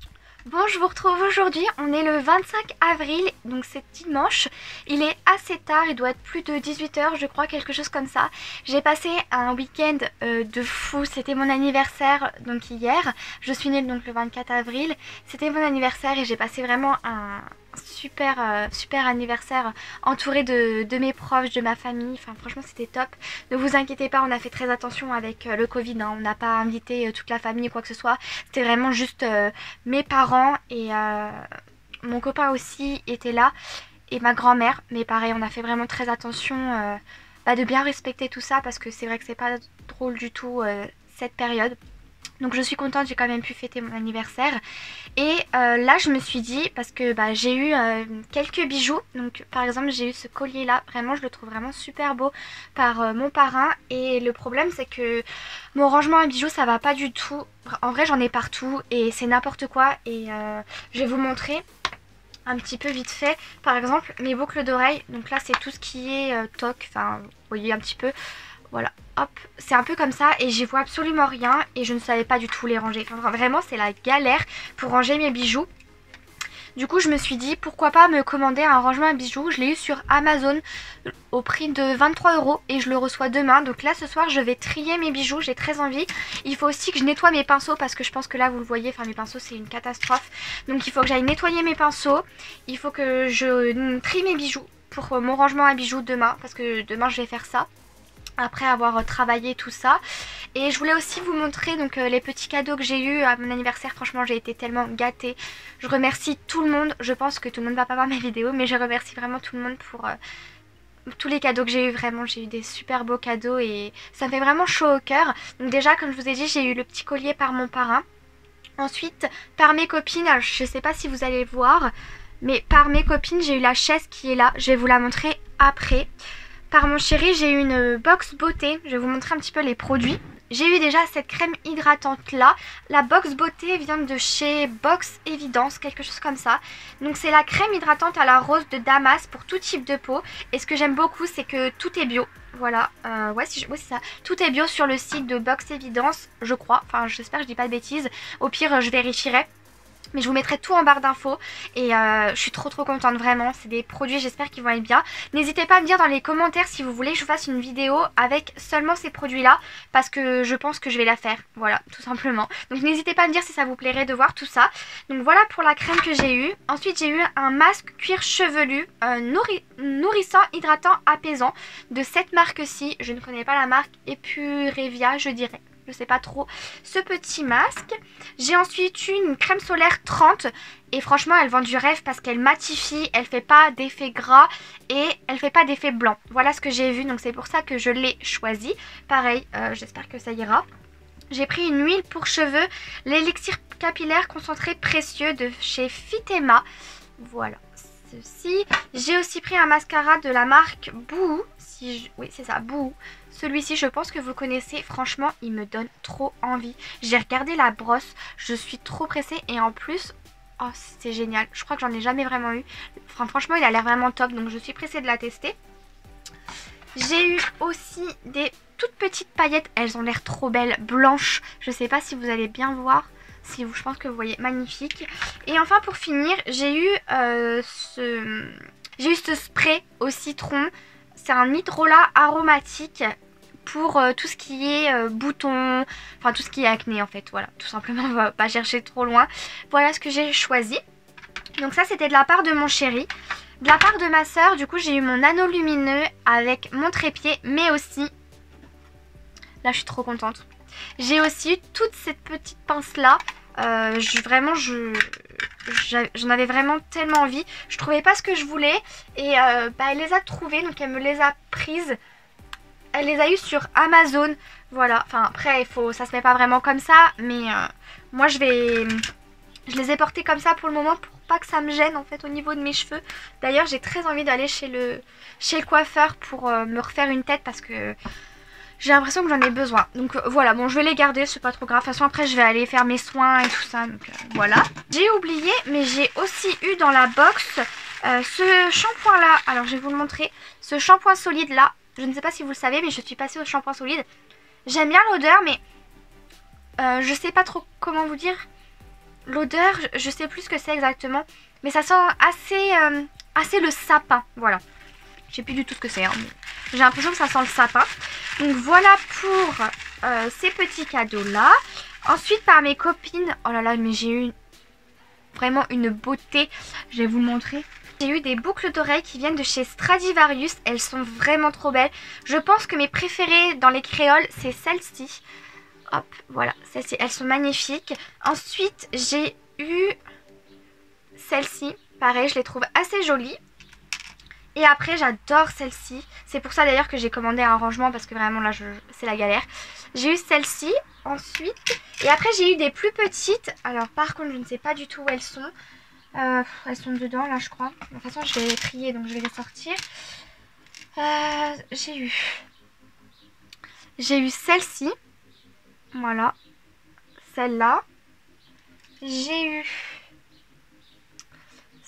A: Bon, je vous retrouve aujourd'hui, on est le 25 avril, donc c'est dimanche. Il est assez tard, il doit être plus de 18 h je crois, quelque chose comme ça. J'ai passé un week-end de fou, c'était mon anniversaire donc hier. Je suis née donc le 24 avril, c'était mon anniversaire et j'ai passé vraiment un super anniversaire entouré de mes proches, de ma famille. Enfin franchement c'était top. Ne vous inquiétez pas, on a fait très attention avec le Covid, hein. On n'a pas invité toute la famille ou quoi que ce soit. C'était vraiment juste mes parents et mon copain aussi était là et ma grand-mère. Mais pareil, on a fait vraiment très attention de bien respecter tout ça parce que c'est vrai que c'est pas drôle du tout cette période. Donc je suis contente, j'ai quand même pu fêter mon anniversaire. Et là je me suis dit, parce que j'ai eu quelques bijoux. Donc par exemple j'ai eu ce collier là, vraiment je le trouve vraiment super beau par mon parrain. Et le problème c'est que mon rangement à bijoux ça va pas du tout. En vrai j'en ai partout et c'est n'importe quoi. Et je vais vous montrer un petit peu vite fait. Par exemple mes boucles d'oreilles, donc là c'est tout ce qui est toc, enfin vous voyez un petit peu. Voilà, hop, c'est un peu comme ça et j'y vois absolument rien et je ne savais pas du tout les ranger. Enfin, vraiment c'est la galère pour ranger mes bijoux. Du coup je me suis dit pourquoi pas me commander un rangement à bijoux. Je l'ai eu sur Amazon au prix de 23 € et je le reçois demain. Donc là ce soir je vais trier mes bijoux, j'ai très envie. Il faut aussi que je nettoie mes pinceaux parce que je pense que là vous le voyez, enfin mes pinceaux c'est une catastrophe. Donc il faut que j'aille nettoyer mes pinceaux. Il faut que je trie mes bijoux pour mon rangement à bijoux demain parce que demain je vais faire ça. Après avoir travaillé tout ça. Et je voulais aussi vous montrer donc les petits cadeaux que j'ai eu à mon anniversaire. Franchement j'ai été tellement gâtée. Je remercie tout le monde. Je pense que tout le monde va pas voir mes vidéos, mais je remercie vraiment tout le monde pour tous les cadeaux que j'ai eu. Vraiment j'ai eu des super beaux cadeaux et ça me fait vraiment chaud au cœur. Donc déjà comme je vous ai dit, j'ai eu le petit collier par mon parrain. Ensuite par mes copines, alors, je sais pas si vous allez voir, mais par mes copines j'ai eu la chaise qui est là. Je vais vous la montrer après. Par mon chéri j'ai eu une box beauté, je vais vous montrer un petit peu les produits. J'ai eu déjà cette crème hydratante là. La box beauté vient de chez Box Evidence, quelque chose comme ça. Donc c'est la crème hydratante à la rose de Damas pour tout type de peau. Et ce que j'aime beaucoup c'est que tout est bio. Voilà, ouais c'est ça. Tout est bio sur le site de Box Evidence, je crois. Enfin j'espère que je dis pas de bêtises. Au pire je vérifierai. Mais je vous mettrai tout en barre d'infos et je suis trop contente vraiment, c'est des produits j'espère qu'ils vont être bien. N'hésitez pas à me dire dans les commentaires si vous voulez que je fasse une vidéo avec seulement ces produits là parce que je pense que je vais la faire, voilà tout simplement. Donc n'hésitez pas à me dire si ça vous plairait de voir tout ça. Donc voilà pour la crème que j'ai eue. Ensuite j'ai eu un masque cuir chevelu nourrissant, hydratant, apaisant de cette marque-ci. Je ne connais pas la marque, Epurevia je dirais. Je sais pas trop, ce petit masque. J'ai ensuite eu une crème solaire 30 et franchement elle vend du rêve parce qu'elle matifie, elle fait pas d'effet gras et elle fait pas d'effet blanc. Voilà ce que j'ai vu, donc c'est pour ça que je l'ai choisi. Pareil, j'espère que ça ira. J'ai pris une huile pour cheveux, l'élixir capillaire concentré précieux de chez Fitema. Voilà, ceci. J'ai aussi pris un mascara de la marque Bouhou. Oui c'est ça, Bouhou. Celui-ci je pense que vous connaissez, franchement il me donne trop envie. J'ai regardé la brosse, je suis trop pressée et en plus, oh c'est génial. Je crois que j'en ai jamais vraiment eu. Enfin, franchement il a l'air vraiment top donc je suis pressée de la tester. J'ai eu aussi des toutes petites paillettes, elles ont l'air trop belles, blanches. Je sais pas si vous allez bien voir. Si vous, je pense que vous voyez, magnifique. Et enfin pour finir, j'ai eu ce spray au citron. C'est un hydrolat aromatique pour tout ce qui est boutons, enfin tout ce qui est acné en fait, voilà, tout simplement, on va pas chercher trop loin. Voilà ce que j'ai choisi. Donc ça c'était de la part de mon chéri. De la part de ma soeur, du coup j'ai eu mon anneau lumineux avec mon trépied, mais aussi, là je suis trop contente, j'ai aussi eu toute cette petite pince là. J'en avais vraiment tellement envie. Je trouvais pas ce que je voulais et elle les a trouvées, donc elle me les a prises. Elle les a eues sur Amazon. Voilà, enfin après ça se met pas vraiment comme ça, mais moi je les ai portées comme ça pour le moment pour pas que ça me gêne en fait au niveau de mes cheveux. D'ailleurs j'ai très envie d'aller chez le coiffeur pour me refaire une tête parce que j'ai l'impression que j'en ai besoin. Donc voilà, bon je vais les garder, c'est pas trop grave. De toute façon après je vais aller faire mes soins et tout ça. Donc voilà. J'ai oublié, mais j'ai aussi eu dans la box ce shampoing là. Alors je vais vous le montrer. Ce shampoing solide là. Je ne sais pas si vous le savez, mais je suis passée au shampoing solide. J'aime bien l'odeur, mais je sais pas trop comment vous dire. l'odeur, je sais plus ce que c'est exactement. Mais ça sent assez le sapin. Voilà. Je sais plus du tout ce que c'est. Hein, j'ai l'impression que ça sent le sapin. Donc voilà pour ces petits cadeaux-là. Ensuite, par mes copines. Oh là là, mais j'ai eu vraiment une beauté. Je vais vous montrer. J'ai eu des boucles d'oreilles qui viennent de chez Stradivarius. Elles sont vraiment trop belles. Je pense que mes préférées dans les créoles, c'est celles-ci. Hop, voilà, celles-ci, elles sont magnifiques. Ensuite, j'ai eu celle-ci. Pareil, je les trouve assez jolies. Et après, j'adore celle-ci. C'est pour ça d'ailleurs que j'ai commandé un rangement parce que vraiment là, c'est la galère. J'ai eu celle-ci ensuite. Et après, j'ai eu des plus petites. Alors par contre, je ne sais pas du tout où elles sont. Elles sont dedans là, je crois. De toute façon, je vais les trier, donc je vais les sortir. J'ai eu celle-ci. Voilà. Celle-là. J'ai eu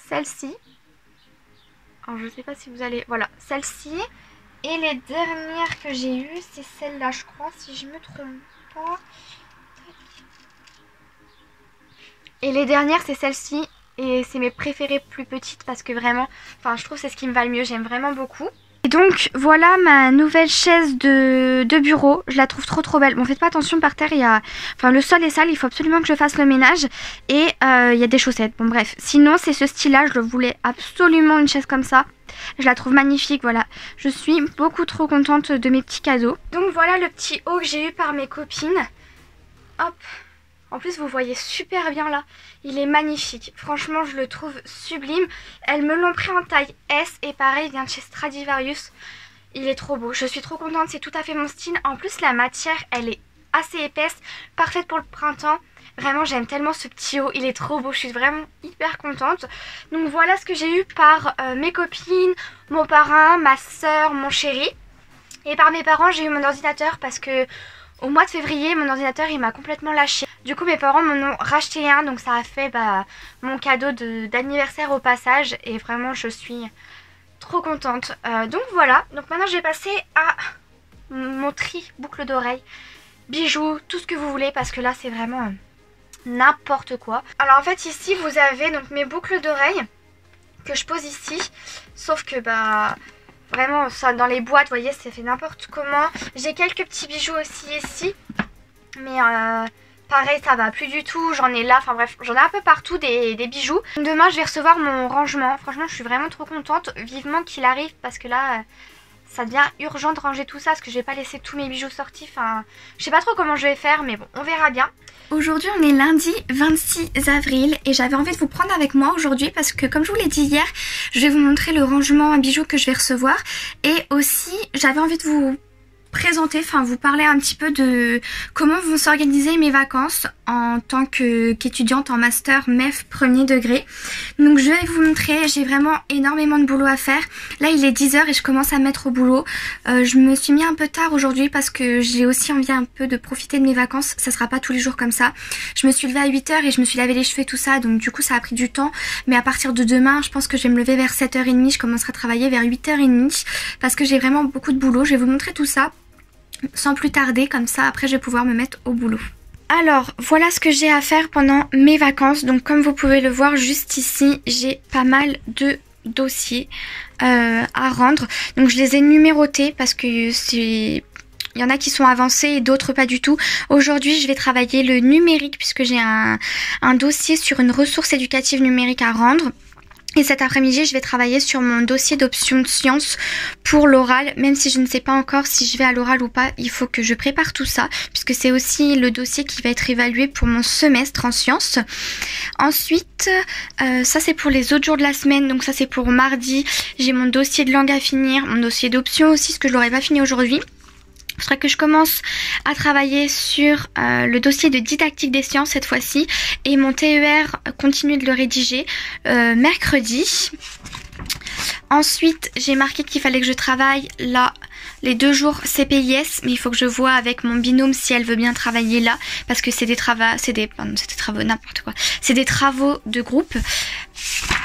A: celle-ci. Alors je sais pas si vous allez... Voilà, celle-ci. Et les dernières que j'ai eues, c'est celle-là, je crois, si je me trompe pas. Et les dernières, c'est celle-ci. Et c'est mes préférées plus petites parce que vraiment... Enfin, je trouve que c'est ce qui me va le mieux. J'aime vraiment beaucoup. Et donc, voilà ma nouvelle chaise de bureau. Je la trouve trop belle. Bon, faites pas attention, par terre, il y a... Enfin, le sol est sale, il faut absolument que je fasse le ménage. Et il y a des chaussettes. Bon, bref. Sinon, c'est ce style-là. Je le voulais absolument une chaise comme ça. Je la trouve magnifique, voilà. Je suis beaucoup trop contente de mes petits cadeaux. Donc, voilà le petit haut que j'ai eu par mes copines. Hop. En plus, vous voyez super bien là. Il est magnifique. Franchement, je le trouve sublime. Elles me l'ont pris en taille S. Et pareil, il vient de chez Stradivarius. Il est trop beau. Je suis trop contente. C'est tout à fait mon style. En plus, la matière, elle est assez épaisse. Parfaite pour le printemps. Vraiment, j'aime tellement ce petit haut. Il est trop beau. Je suis vraiment hyper contente. Donc, voilà ce que j'ai eu par mes copines, mon parrain, ma soeur, mon chéri. Et par mes parents, j'ai eu mon ordinateur parce que... Au mois de février, mon ordinateur il m'a complètement lâché. Du coup, mes parents m'en ont racheté un, donc ça a fait mon cadeau d'anniversaire au passage. Et vraiment, je suis trop contente. Donc voilà, donc maintenant je vais passer à mon tri boucle d'oreilles, bijoux, tout ce que vous voulez. Parce que là, c'est vraiment n'importe quoi. Alors en fait, ici, vous avez donc mes boucles d'oreilles que je pose ici. Sauf que vraiment, ça dans les boîtes, vous voyez, c'est fait n'importe comment. J'ai quelques petits bijoux aussi ici. Mais pareil, ça va plus du tout. J'en ai là, enfin bref, j'en ai un peu partout des bijoux. Demain, je vais recevoir mon rangement. Franchement, je suis vraiment trop contente. Vivement qu'il arrive parce que là, ça devient urgent de ranger tout ça. Parce que je vais pas laisser tous mes bijoux sortis. Enfin, je sais pas trop comment je vais faire, mais bon, on verra bien. Aujourd'hui on est lundi 26 avril et j'avais envie de vous prendre avec moi aujourd'hui parce que comme je vous l'ai dit hier, je vais vous montrer le rangement à bijoux que je vais recevoir et aussi j'avais envie de vous présenter, enfin vous parler un petit peu de comment vont s'organiser mes vacances en tant qu'étudiante en master MEF premier degré. Donc je vais vous montrer, j'ai vraiment énormément de boulot à faire. Là il est 10h et je commence à me mettre au boulot. Je me suis mis un peu tard aujourd'hui parce que j'ai aussi envie un peu de profiter de mes vacances. Ça sera pas tous les jours comme ça. Je me suis levée à 8h et je me suis lavé les cheveux et tout ça. Donc du coup ça a pris du temps. Mais à partir de demain je pense que je vais me lever vers 7h30. Je commencerai à travailler vers 8h30 parce que j'ai vraiment beaucoup de boulot. Je vais vous montrer tout ça sans plus tarder, comme ça après je vais pouvoir me mettre au boulot. Alors voilà ce que j'ai à faire pendant mes vacances. Donc comme vous pouvez le voir juste ici, j'ai pas mal de dossiers à rendre. Donc je les ai numérotés parce que il y en a qui sont avancés et d'autres pas du tout. Aujourd'hui, je vais travailler le numérique puisque j'ai un dossier sur une ressource éducative numérique à rendre. Et cet après-midi, je vais travailler sur mon dossier d'option de sciences pour l'oral. Même si je ne sais pas encore si je vais à l'oral ou pas, il faut que je prépare tout ça. Puisque c'est aussi le dossier qui va être évalué pour mon semestre en sciences. Ensuite, ça c'est pour les autres jours de la semaine. Donc ça c'est pour mardi. J'ai mon dossier de langue à finir. Mon dossier d'option aussi, ce que je n'aurais pas fini aujourd'hui. Il faudra que je commence à travailler sur le dossier de didactique des sciences cette fois-ci. Et mon TER, continuer de le rédiger mercredi. Ensuite, j'ai marqué qu'il fallait que je travaille là les 2 jours CPIS. Mais il faut que je vois avec mon binôme si elle veut bien travailler là. Parce que c'est des travaux, n'importe quoi. C'est des travaux de groupe.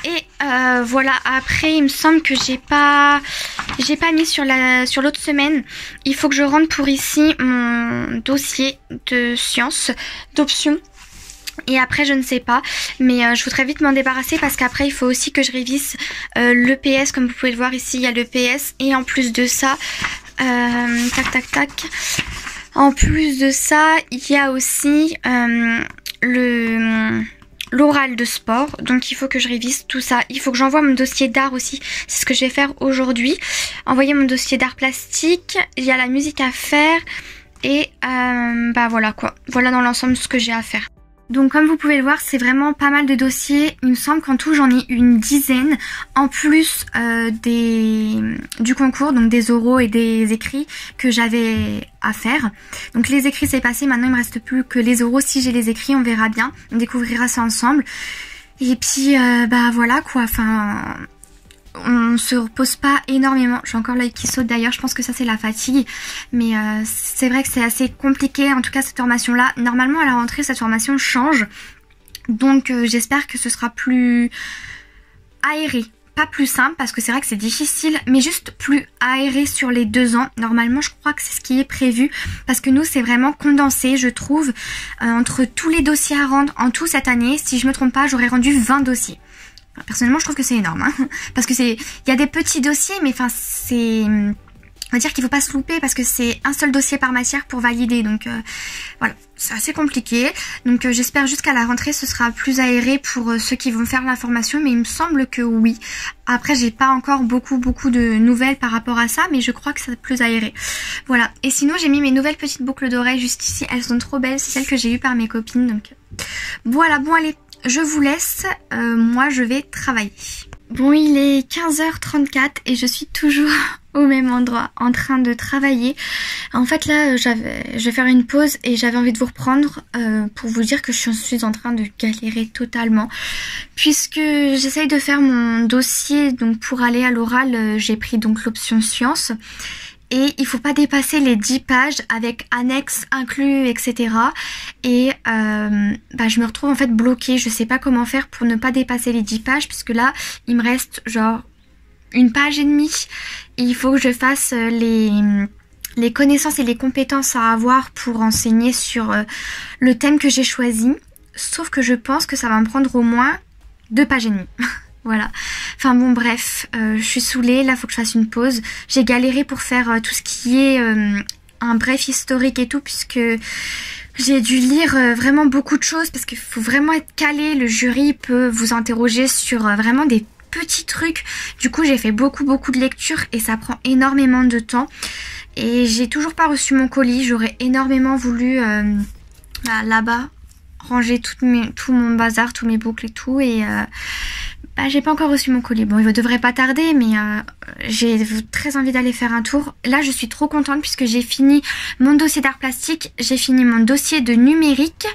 A: Et voilà, après il me semble que j'ai pas mis sur l'autre semaine. Il faut que je rentre pour ici mon dossier de sciences, d'options. Et après je ne sais pas, mais je voudrais vite m'en débarrasser parce qu'après il faut aussi que je révise l'EPS. Comme vous pouvez le voir ici, il y a l'EPS. Et en plus de ça, tac tac tac, en plus de ça il y a aussi l'oral de sport. Donc il faut que je révise tout ça. Il faut que j'envoie mon dossier d'art aussi, c'est ce que je vais faire aujourd'hui, envoyer mon dossier d'art plastique. Il y a la musique à faire et bah voilà quoi, voilà dans l'ensemble ce que j'ai à faire. Donc comme vous pouvez le voir, c'est vraiment pas mal de dossiers. Il me semble qu'en tout j'en ai une dizaine, en plus du concours, donc des oraux et des écrits que j'avais à faire. Donc les écrits c'est passé, maintenant il me reste plus que les oraux. Si j'ai les écrits, on verra bien, on découvrira ça ensemble. Et puis bah voilà quoi, enfin on se repose pas énormément. J'ai encore l'œil qui saute d'ailleurs, je pense que ça c'est la fatigue. Mais c'est vrai que c'est assez compliqué, en tout cas cette formation là. Normalement à la rentrée cette formation change. Donc j'espère que ce sera plus aéré. Pas plus simple parce que c'est vrai que c'est difficile, mais juste plus aéré sur les 2 ans. Normalement je crois que c'est ce qui est prévu parce que nous c'est vraiment condensé je trouve. Entre tous les dossiers à rendre en tout cette année, si je me trompe pas j'aurais rendu 20 dossiers. Personnellement je trouve que c'est énorme hein, parce que il y a des petits dossiers mais enfin c'est, on va dire qu'il faut pas se louper parce que c'est un seul dossier par matière pour valider. Donc voilà, c'est assez compliqué. Donc j'espère jusqu'à la rentrée ce sera plus aéré pour ceux qui vont faire la formation, mais il me semble que oui. Après j'ai pas encore beaucoup de nouvelles par rapport à ça, mais je crois que c'est plus aéré. Voilà, et sinon j'ai mis mes nouvelles petites boucles d'oreilles juste ici, elles sont trop belles, c'est celles que j'ai eues par mes copines. Donc voilà, bon allez, je vous laisse, moi je vais travailler. Bon, il est 15h34 et je suis toujours au même endroit en train de travailler. En fait là je vais faire une pause et j'avais envie de vous reprendre pour vous dire que je suis en train de galérer totalement. Puisque j'essaye de faire mon dossier, donc pour aller à l'oral j'ai pris donc l'option sciences. Et il faut pas dépasser les 10 pages avec annexes inclus, etc. Et bah, je me retrouve en fait bloquée. Je sais pas comment faire pour ne pas dépasser les 10 pages. Puisque là, il me reste genre 1 page et demie. Et il faut que je fasse les connaissances et les compétences à avoir pour enseigner sur le thème que j'ai choisi. Sauf que je pense que ça va me prendre au moins 2 pages et demie. Voilà, enfin bon bref, je suis saoulée, là faut que je fasse une pause. J'ai galéré pour faire tout ce qui est un bref historique et tout, puisque j'ai dû lire vraiment beaucoup de choses, parce qu'il faut vraiment être calé, le jury peut vous interroger sur vraiment des petits trucs. Du coup j'ai fait beaucoup de lectures et ça prend énormément de temps. Et j'ai toujours pas reçu mon colis, j'aurais énormément voulu là-bas ranger tout mon bazar, tous mes boucles et tout, et bah, j'ai pas encore reçu mon colis. Bon, il devrait pas tarder, mais j'ai très envie d'aller faire un tour. Là, je suis trop contente puisque j'ai fini mon dossier d'art plastique, j'ai fini mon dossier de numérique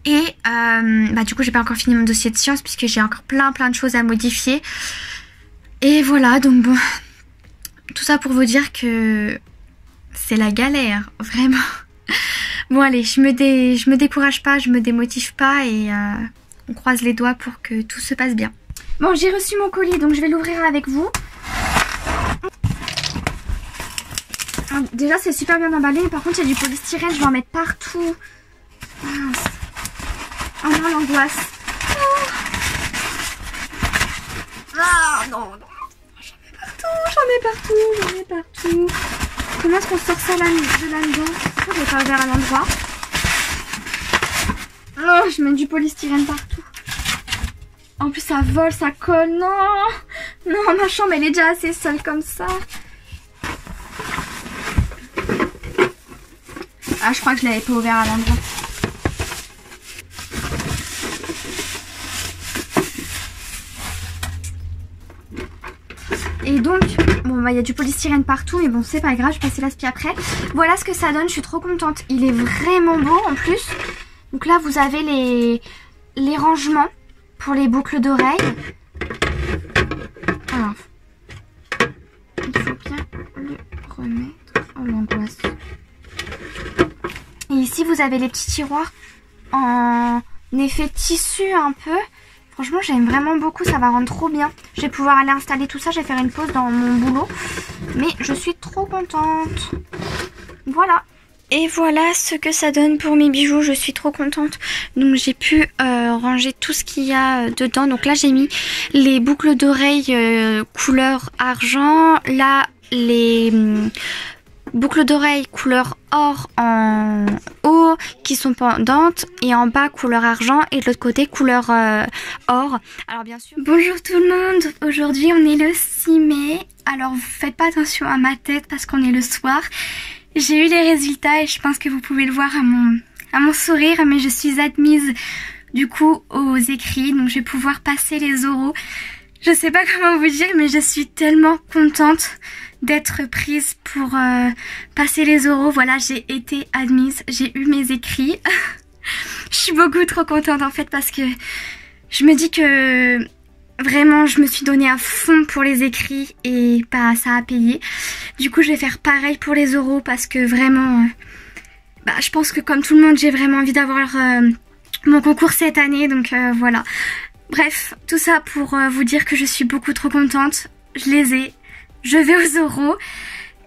A: et bah, du coup, j'ai pas encore fini mon dossier de sciences puisque j'ai encore plein de choses à modifier. Et voilà, donc bon, tout ça pour vous dire que c'est la galère, vraiment. Bon allez, je me décourage pas, je me démotive pas et on croise les doigts pour que tout se passe bien. Bon, j'ai reçu mon colis, donc je vais l'ouvrir avec vous. Déjà, c'est super bien emballé. Par contre, il y a du polystyrène, je vais en mettre partout. Mince. Oh non, l'angoisse. Ah non. J'en mets partout. Comment est-ce qu'on sort ça de là-dedans? Je vais pas ouvert à l'endroit. Oh, je mets du polystyrène partout. En plus ça vole, ça colle. Non, ma chambre elle est déjà assez seule comme ça. Ah, je crois que je l'avais pas ouvert à l'endroit. Et donc, bon bah il y a du polystyrène partout, mais bon c'est pas grave, je vais passer l'aspi après. Voilà ce que ça donne, je suis trop contente. Il est vraiment beau en plus. Donc là vous avez les rangements pour les boucles d'oreilles. Alors, il faut bien le remettre. Oh l'angoisse. Et ici vous avez les petits tiroirs en effet tissu un peu. Franchement j'aime vraiment beaucoup, ça va rendre trop bien. Je vais pouvoir aller installer tout ça, je vais faire une pause dans mon boulot. Mais je suis trop contente. Voilà. Et voilà ce que ça donne pour mes bijoux, je suis trop contente. Donc j'ai pu ranger tout ce qu'il y a dedans. Donc là j'ai mis les boucles d'oreilles couleur argent. Là les boucles d'oreilles couleur or en haut qui sont pendantes et en bas couleur argent et de l'autre côté couleur or. Alors bien sûr. Bonjour tout le monde, aujourd'hui on est le 6 mai. Alors faites pas attention à ma tête parce qu'on est le soir. J'ai eu les résultats et je pense que vous pouvez le voir à mon sourire, mais je suis admise du coup aux écrits, donc je vais pouvoir passer les oraux. Je sais pas comment vous dire, mais je suis tellement contente d'être prise pour passer les oraux. Voilà, j'ai été admise, j'ai eu mes écrits. Je suis beaucoup trop contente en fait parce que je me dis que vraiment je me suis donnée à fond pour les écrits et bah ça a payé. Du coup je vais faire pareil pour les oraux parce que vraiment je pense que comme tout le monde j'ai vraiment envie d'avoir mon concours cette année, donc voilà. Bref, tout ça pour vous dire que je suis beaucoup trop contente. Je les ai, je vais aux oraux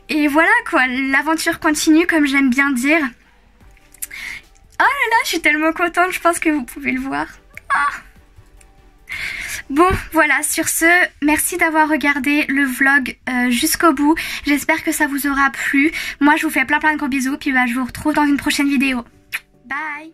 A: et voilà quoi, l'aventure continue comme j'aime bien dire. Oh là là, je suis tellement contente, je pense que vous pouvez le voir. Ah. Bon voilà, sur ce, merci d'avoir regardé le vlog jusqu'au bout. J'espère que ça vous aura plu. Moi je vous fais plein de gros bisous, puis je vous retrouve dans une prochaine vidéo. Bye.